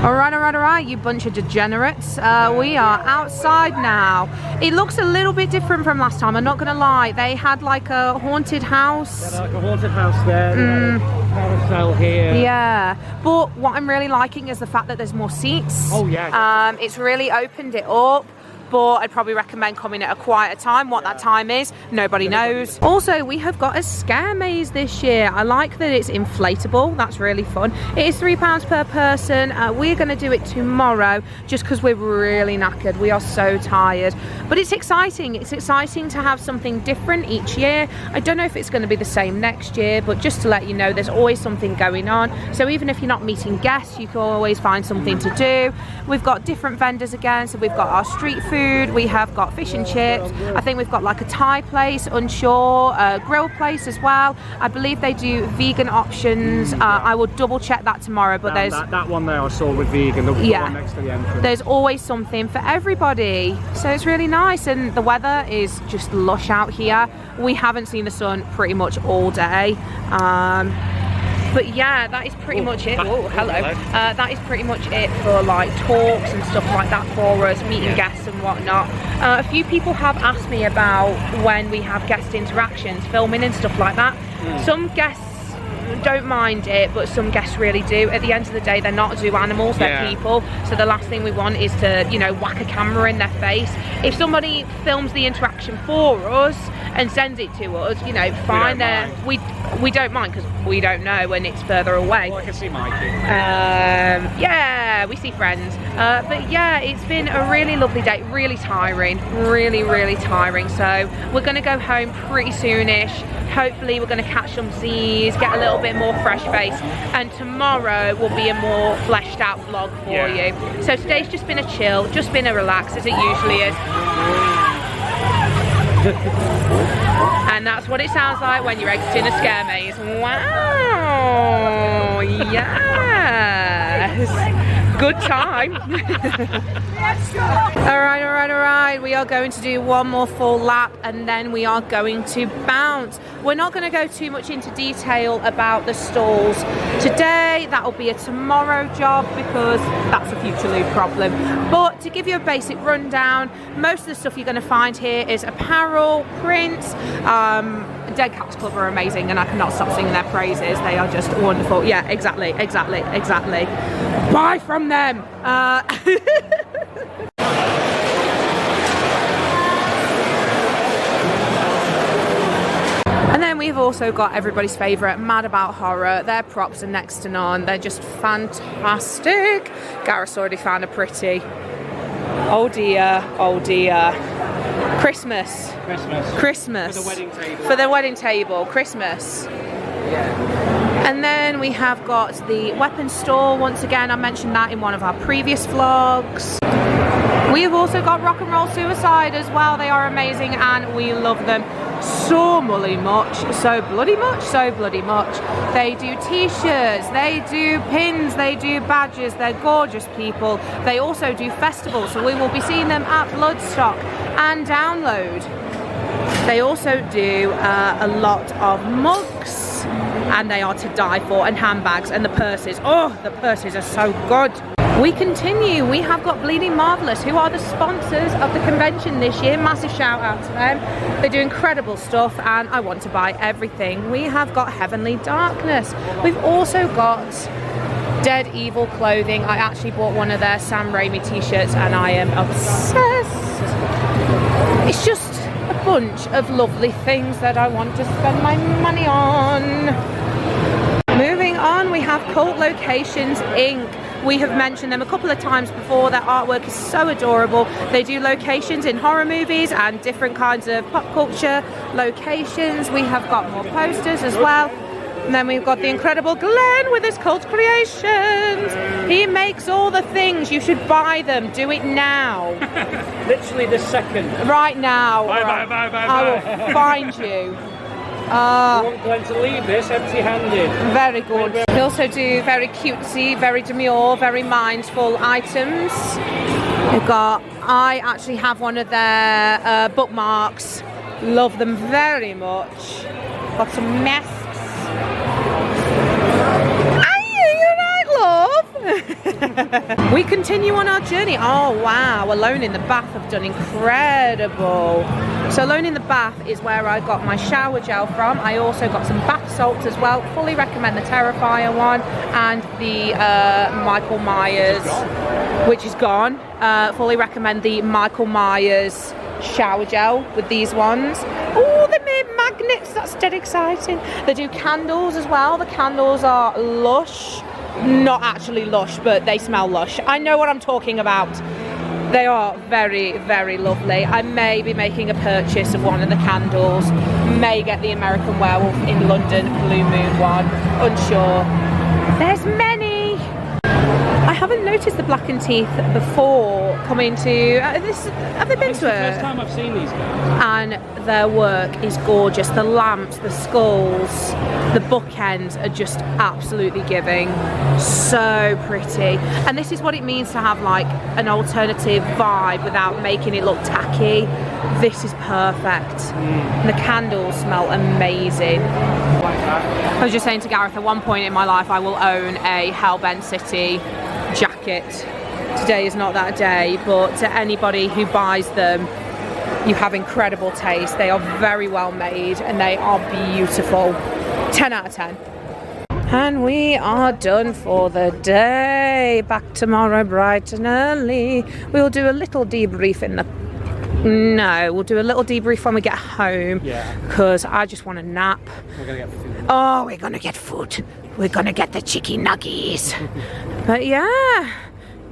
Alright, you bunch of degenerates. We are outside now. It looks a little bit different from last time, I'm not gonna lie. They had like a haunted house. Like a haunted house there, carousel here. Yeah, but what I'm really liking is the fact that there's more seats. Oh yeah. It's really opened it up. But I'd probably recommend coming at a quieter time. What that time is, nobody knows. Also, we have got a scare maze this year. I like that it's inflatable. That's really fun. It is £3 per person. We're going to do it tomorrow just because we're really knackered. We are so tired. But it's exciting. It's exciting to have something different each year. I don't know if it's going to be the same next year, but just to let you know, there's always something going on. So even if you're not meeting guests, you can always find something to do. We've got different vendors again. So we've got our street food. We have got fish and chips. I think we've got like a Thai place, unsure, a grill place as well. I believe they do vegan options. I will double check that tomorrow, but there's that one there I saw with vegan, the one next to the entrance. There's always something for everybody. So it's really nice, and the weather is just lush out here. We haven't seen the sun pretty much all day. But yeah, that is pretty much it. Oh, hello. That is pretty much it for like talks and stuff like that for us, meeting guests and whatnot. A few people have asked me about when we have guest interactions, filming and stuff like that. Some guests don't mind it, but some guests really do. At the end of the day, they're not zoo animals, they're people. So the last thing we want is to, you know, whack a camera in their face. If somebody films the interaction for us and sends it to us, you know, fine. We don't mind because we don't know when it's further away. Well, I can see Mikey. Yeah, we see friends. But yeah, it's been a really lovely day. Really tiring. Really tiring. So we're going to go home pretty soonish. Hopefully we're going to catch some Z's, get a little bit more fresh face, and tomorrow will be a more fleshed out vlog for you. So today's just been a chill, just been a relax as it usually is. And that's what it sounds like when you're exiting a scare maze. Wow, yes. Good time. Alright, we are going to do one more full lap and then we are going to bounce. We're not going to go too much into detail about the stalls today. That'll be a tomorrow job because that's a future loop problem. But to give you a basic rundown, most of the stuff you're going to find here is apparel, prints. Dead Cats Club are amazing and I cannot stop singing their praises. They are just wonderful. Yeah, exactly. Buy from them. And then we've also got everybody's favourite, Mad About Horror. Their props are next to none. They're just fantastic. Gareth's already found a pretty. Oh dear. Christmas. For the wedding table. Christmas. Yeah. And then we have got the weapons store. Once again, I mentioned that in one of our previous vlogs. We have also got Rock and Roll Suicide as well. They are amazing and we love them so bloody much. So bloody much, so bloody much. They do t-shirts, they do pins, they do badges. They're gorgeous people. They also do festivals, so we will be seeing them at Bloodstock and Download. They also do a lot of mugs, and they are to die for, and handbags, and the purses. Oh, the purses are so good. We continue. We have got Bleeding Marvellous, who are the sponsors of the convention this year. Massive shout out to them. They do incredible stuff and I want to buy everything. We have got Heavenly Darkness. We've also got Dead Evil clothing. I actually bought one of their Sam Raimi t-shirts and I am obsessed. It's just a bunch of lovely things that I want to spend my money on. Moving on, we have Cult Locations Inc. We have mentioned them a couple of times before. Their artwork is so adorable. They do locations in horror movies and different kinds of pop culture locations. We have got more posters as well. And then we've got the incredible Glenn with his cult creations. He makes all the things. You should buy them. Do it now. Literally this second. Right now. Bye. I will find you. You want Glenn to leave this empty-handed. Very good. They also do very cutesy, very demure, very mindful items. We've got, I actually have one of their bookmarks. Love them very much. Got some masks. We continue on our journey. Oh wow, Alone in the Bath have done incredible. So Alone in the Bath is where I got my shower gel from. I also got some bath salts as well. Fully recommend the Terrifier one and the Michael Myers, which is gone. Fully recommend the Michael Myers shower gel with these ones. Oh, they made magnets, that's dead exciting. They do candles as well. The candles are lush. Not actually lush, but they smell lush. I know what I'm talking about. They are very, very lovely. I may be making a purchase of one of the candles. May get the American Werewolf in London Blue Moon one. Unsure. There's many. I haven't noticed the Black and Teeth before coming to this. Have they been to it? It's the first time I've seen these guys. And their work is gorgeous. The lamps, the skulls, the bookends are just absolutely giving. So pretty. And this is what it means to have like an alternative vibe without making it look tacky. This is perfect. The candles smell amazing. I was just saying to Gareth, at one point in my life I will own a Hellbent City jacket. Today is not that day, but to anybody who buys them, you have incredible taste. They are very well made and they are beautiful. 10 out of 10. And we are done for the day. Back tomorrow bright and early. We'll do a little debrief in the... No, we'll do a little debrief when we get home. Yeah. Because I just want a nap. We're going to get food. Oh, we're going to get food. We're going to get the chicken nuggies. But yeah,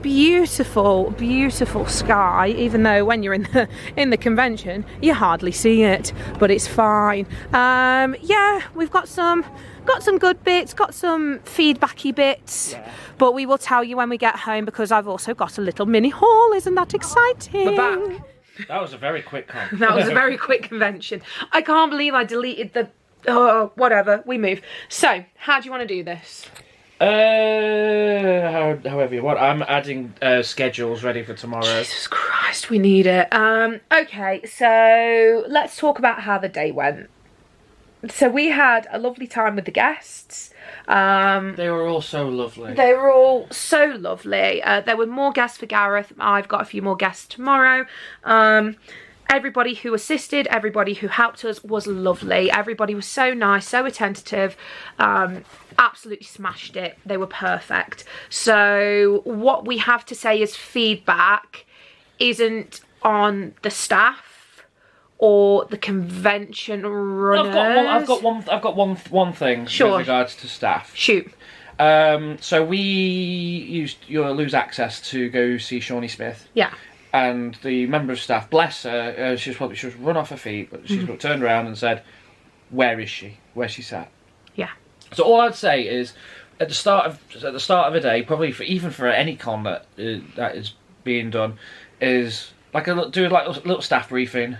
beautiful, beautiful sky. Even though when you're in the convention, you hardly see it, but it's fine. Yeah, we've got some good bits, got some feedbacky bits, yeah. But we will tell you when we get home because I've also got a little mini haul. Isn't that exciting? We're back. That was a very quick con. That was a very quick convention. I can't believe I deleted the... Oh, whatever, we move. So, how do you want to do this? However you want. I'm adding schedules ready for tomorrow. Jesus Christ, we need it. Okay, so let's talk about how the day went. So we had a lovely time with the guests. They were all so lovely. They were all so lovely. There were more guests for Gareth. I've got a few more guests tomorrow. Everybody who assisted, everybody who helped us was lovely. Everybody was so nice, so attentive. Absolutely smashed it. They were perfect. So what we have to say as feedback isn't on the staff or the convention runners. I've got one thing with regards to staff. Shoot. So we used lose access to go see Shawnee Smith. Yeah. And the member of staff, bless her, she was run off her feet, but she turned around and said, "Where is she? Where's she sat?" Yeah. So all I'd say is, at the start of a day, probably even for any con that is being done, is do like a little staff briefing.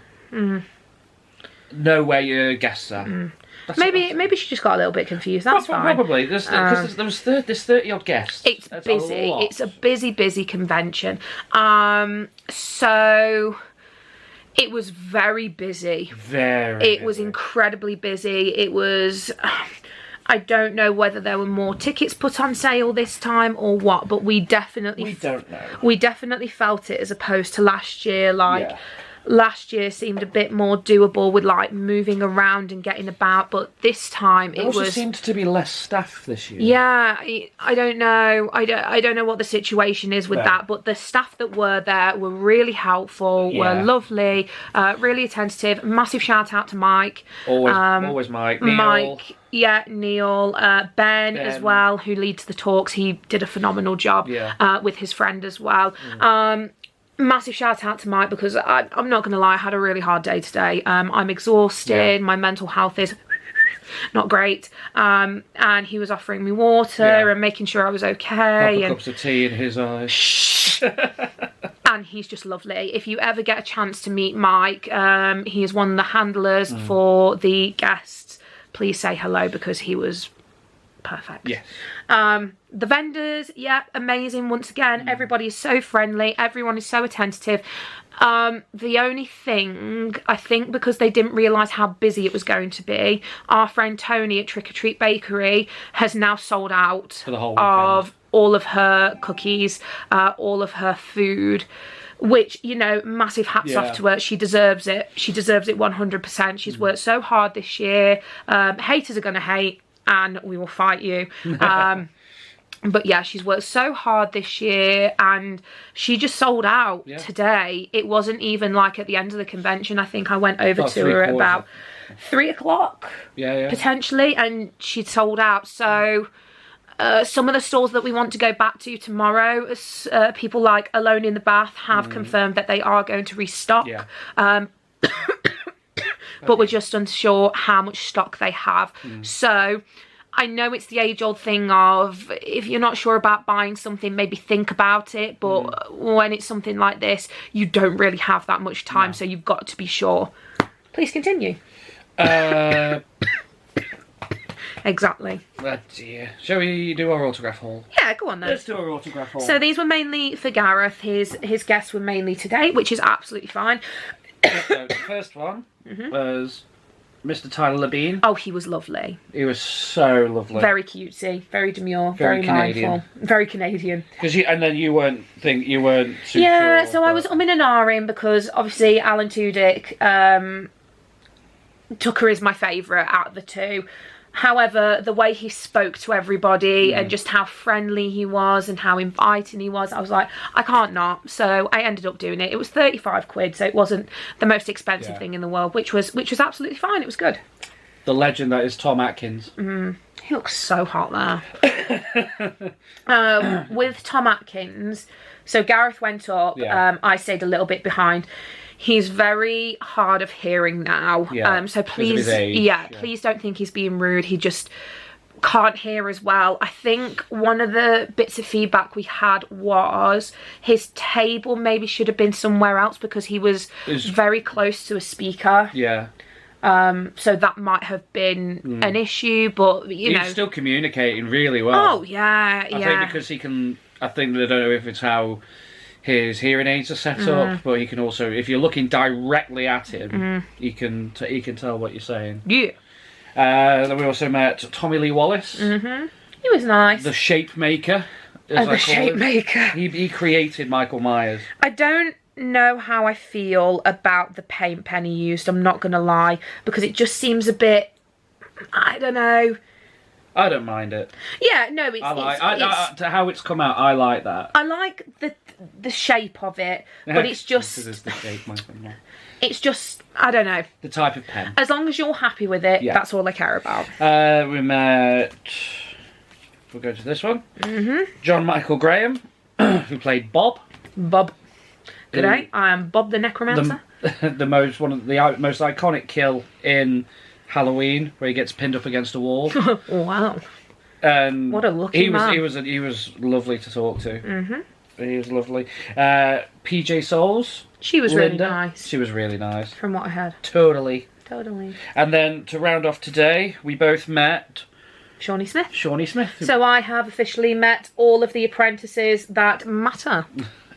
Know where your guests are. Maybe she just got a little bit confused. That's fine. Probably because there's 30 odd guests. It's busy. It's a busy convention. So it was very busy. It was incredibly busy. It was. I don't know whether there were more tickets put on sale this time or what, but we don't know. We definitely felt it as opposed to last year. Last year seemed a bit more doable with like moving around and getting about, but this time it also seemed to be less staff this year. Yeah, I don't know. I don't know what the situation is with that, but the staff that were there were really helpful, were lovely, really attentive. Massive shout out to Mike. Always Mike. Neil. Mike. Yeah, Neil, Ben as well, who leads the talks. He did a phenomenal job with his friend as well. Massive shout out to Mike because I'm not going to lie, I had a really hard day today. I'm exhausted. My mental health is not great. And he was offering me water and making sure I was okay. Couple cups of tea in his eyes. And he's just lovely. If you ever get a chance to meet Mike, he is one of the handlers for the guests. Please say hello because he was perfect. Yes. The vendors, amazing once again. Everybody is so friendly. Everyone is so attentive. The only thing, I think because they didn't realise how busy it was going to be, our friend Tony at Trick or Treat Bakery has now sold out for the whole of all of her cookies, all of her food. Which, you know, massive hats off to her. She deserves it. She deserves it 100%. She's worked so hard this year. Haters are going to hate and we will fight you. But yeah, she's worked so hard this year and she just sold out today. It wasn't even like at the end of the convention. I think I went over to her at about 3 o'clock, potentially, and she'd sold out. So some of the stores that we want to go back to tomorrow, people like Alone in the Bath have confirmed that they are going to restock. But we're just unsure how much stock they have. So I know it's the age-old thing of if you're not sure about buying something, maybe think about it. But when it's something like this, you don't really have that much time, so you've got to be sure. Please continue. Exactly. Oh dear. Shall we do our autograph haul? Yeah, go on then. Let's do our autograph haul. So these were mainly for Gareth. His guests were mainly today, which is absolutely fine. So the first one was Mr. Tyler Labine. Oh, he was lovely. He was so lovely. Very cutesy, very demure, very Canadian. mindful, very Canadian. And then you weren't too yeah, sure, so I was umming and ahhing because obviously Alan Tudyk, Tucker is my favourite out of the two. However, the way he spoke to everybody and just how friendly he was and how inviting he was, I was like, I can't not. So I ended up doing it. It was 35 quid, so it wasn't the most expensive thing in the world, which was absolutely fine. It was good. The legend that is Tom Atkins. He looks so hot there. With Tom Atkins, so Gareth went up. I stayed a little bit behind. He's very hard of hearing now. So please, please don't think he's being rude. He just can't hear as well. I think one of the bits of feedback we had was his table maybe should have been somewhere else because he was very close to a speaker. So that might have been an issue, but you know, he's still communicating really well. Oh yeah, I think because he can. I think I don't know if it's how his hearing aids are set up, but he can also, if you're looking directly at him, he can tell what you're saying. Yeah. Then we also met Tommy Lee Wallace. He was nice. The Shape Maker. The Shape Maker. He created Michael Myers. I don't know how I feel about the paint pen he used, I'm not going to lie, because it just seems a bit, I don't know. I don't mind it. Yeah, no, it's... to how it's come out, I like that. I like the shape of it, but it's just... This is the shape, it's just, I don't know. The type of pen. As long as you're happy with it, that's all I care about. We met... We'll go to this one. John Michael Graham, who played Bob. Bob. G'day, I am Bob the Necromancer. One of the most iconic kill in Halloween, where he gets pinned up against a wall. Wow. And What a lucky man. He was lovely to talk to. Mm-hmm. He was lovely. PJ Souls. She was Linda, really nice. She was really nice. From what I heard. Totally. And then to round off today, we both met Shawnee Smith. So I have officially met all of the apprentices that matter.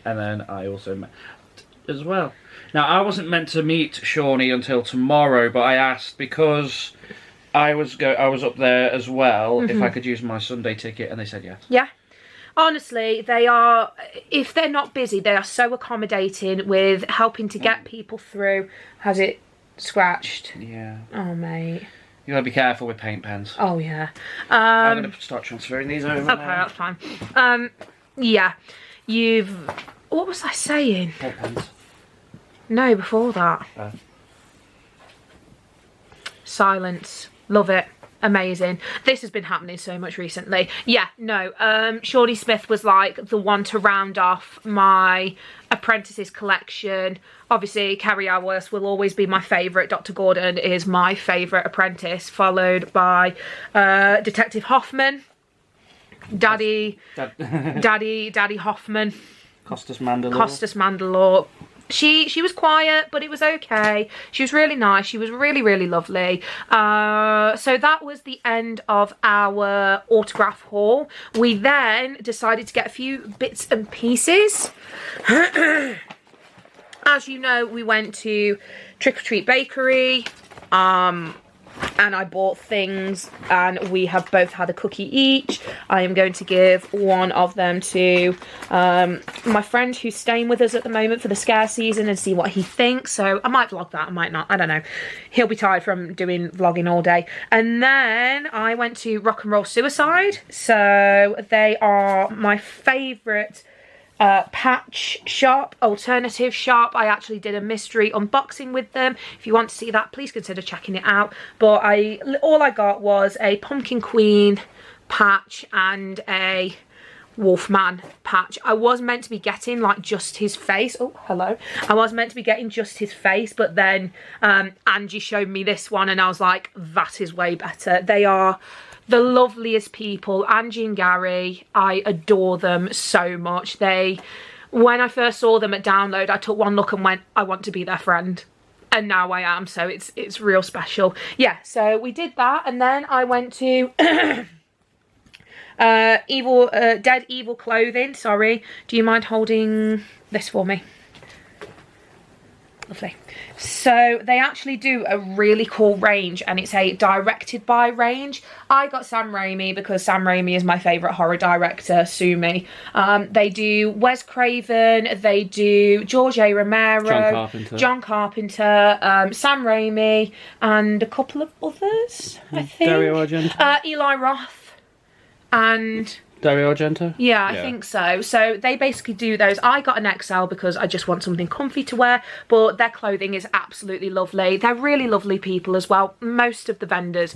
And then I also met as well. Now, I wasn't meant to meet Shawnee until tomorrow, but I asked because I was up there as well if I could use my Sunday ticket, and they said yes. Yeah. Honestly, they are, if they're not busy, they are so accommodating with helping to get people through. Has it scratched? Yeah. Oh, mate. You gotta be careful with paint pens. Oh, yeah. I'm gonna start transferring these over. Okay, that's fine. Yeah. What was I saying? Paint pens. No, before that. Silence. Love it. Amazing. This has been happening so much recently. Yeah, no. Shawnee Smith was like the one to round off my apprentices collection. Obviously, Carrie Howarth will always be my favourite. Dr. Gordon is my favourite apprentice, followed by Detective Hoffman, Daddy Hoffman, Costas Mandalore. She was quiet, but it was okay. She was really nice. She was really, really lovely. So that was the end of our autograph haul. We then decided to get a few bits and pieces. As you know, we went to Trick or Treat Bakery. And I bought things, and we have both had a cookie each. I am going to give one of them to my friend who's staying with us at the moment for the scare season and see what he thinks. So I might vlog that, I might not, I don't know. He'll be tired from doing vlogging all day. And then I went to Rock and Roll Suicide. So they are my favourite patch shop, alternative shop. I actually did a mystery unboxing with them. If you want to see that, please consider checking it out. But all I got was a Pumpkin Queen patch and a Wolfman patch. I was meant to be getting like just his face. Oh, hello. I was meant to be getting just his face, but then Angie showed me this one and I was like, that is way better. They are the loveliest people. Angie and Gary, I adore them so much. When I first saw them at Download, I took one look and went, I want to be their friend. And now I am, so it's real special. Yeah, so we did that, and then I went to Dead Evil Clothing. Sorry, do you mind holding this for me? Lovely. So they actually do a really cool range, and it's a directed by range. I got Sam Raimi because Sam Raimi is my favourite horror director. Sue me. They do Wes Craven, they do George A. Romero, John Carpenter, Sam Raimi, and a couple of others, I think. Dario Argento. Eli Roth and Dario Argento? Yeah, I think so. So they basically do those. I got an XL because I just want something comfy to wear, but their clothing is absolutely lovely. They're really lovely people as well. Most of the vendors,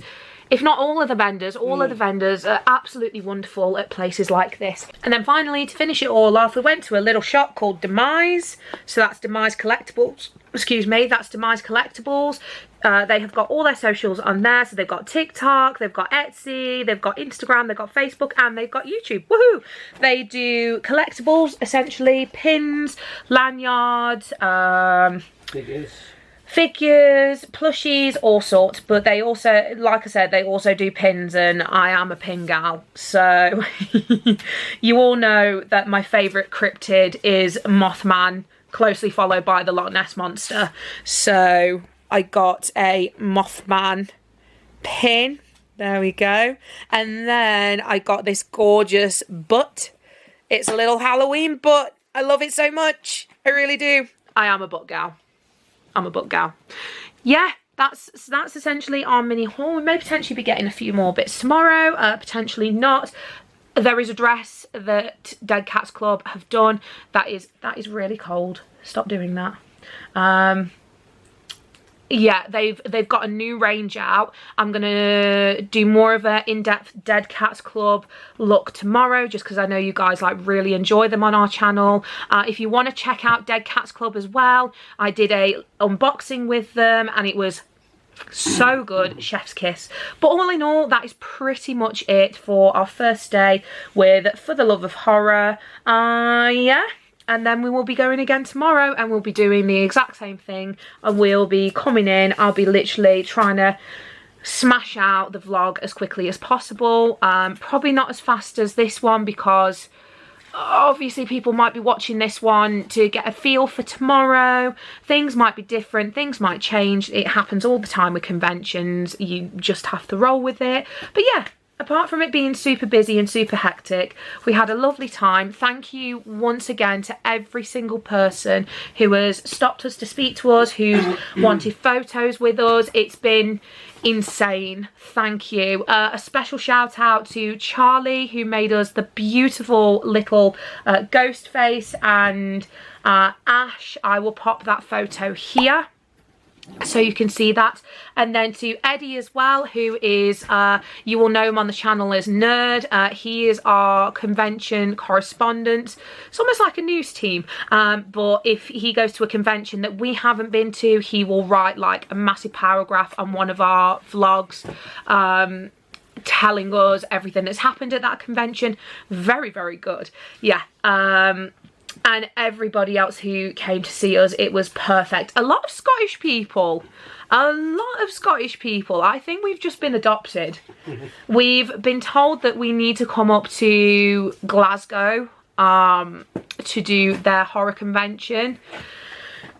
if not all of the vendors, are absolutely wonderful at places like this. And then finally, to finish it all off, we went to a little shop called Demise. So that's Demise Collectibles. Excuse me, that's Demise Collectibles. They have got all their socials on there. So they've got TikTok, they've got Etsy, they've got Instagram, they've got Facebook, and they've got YouTube. Woohoo! They do collectibles, essentially, pins, lanyards, figures, plushies, all sorts. But they also, like I said, they also do pins, and I am a pin gal. So you all know that my favourite cryptid is Mothman, closely followed by the Loch Ness Monster. So I got a Mothman pin. There we go. And then I got this gorgeous butt. It's a little Halloween butt. I love it so much. I really do. I am a butt gal. I'm a butt gal. Yeah, that's essentially our mini haul. We may potentially be getting a few more bits tomorrow. Potentially not. There is a dress that Dead Cats Club have done. That is really cold. Stop doing that. Yeah, they've got a new range out. I'm gonna do more of an in-depth Dead Cats Club look tomorrow, just because I know you guys like really enjoy them on our channel. If you want to check out Dead Cats Club as well, I did a unboxing with them, and it was So good, chef's kiss. But all in all, that is pretty much it for our first day with For the Love of Horror. Yeah. And then we will be going again tomorrow and we'll be doing the exact same thing. And we'll be coming in. I'll be literally trying to smash out the vlog as quickly as possible. Probably not as fast as this one because obviously people might be watching this one to get a feel for tomorrow. Things might be different, things might change. It happens all the time with conventions. You just have to roll with it. But yeah, apart from it being super busy and super hectic, we had a lovely time. Thank you once again to every single person who has stopped us to speak to us, who's wanted photos with us. It's been insane. Thank you. A special shout out to Charlie, who made us the beautiful little ghost face, and Ash. I will pop that photo here so you can see that. And then to Eddie as well, who is you will know him on the channel as Nerd. He is our convention correspondent. It's almost like a news team, but if he goes to a convention that we haven't been to, he will write like a massive paragraph on one of our vlogs, telling us everything that's happened at that convention. Very, very good. Yeah. And everybody else who came to see us, it was perfect. A lot of Scottish people. A lot of Scottish people. I think we've just been adopted. We've been told that we need to come up to Glasgow to do their horror convention.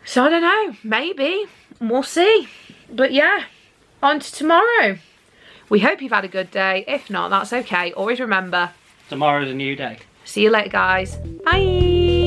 So I don't know, maybe. We'll see. But yeah, on to tomorrow. We hope you've had a good day. If not, that's okay. Always remember, tomorrow's a new day. See you later, guys. Bye.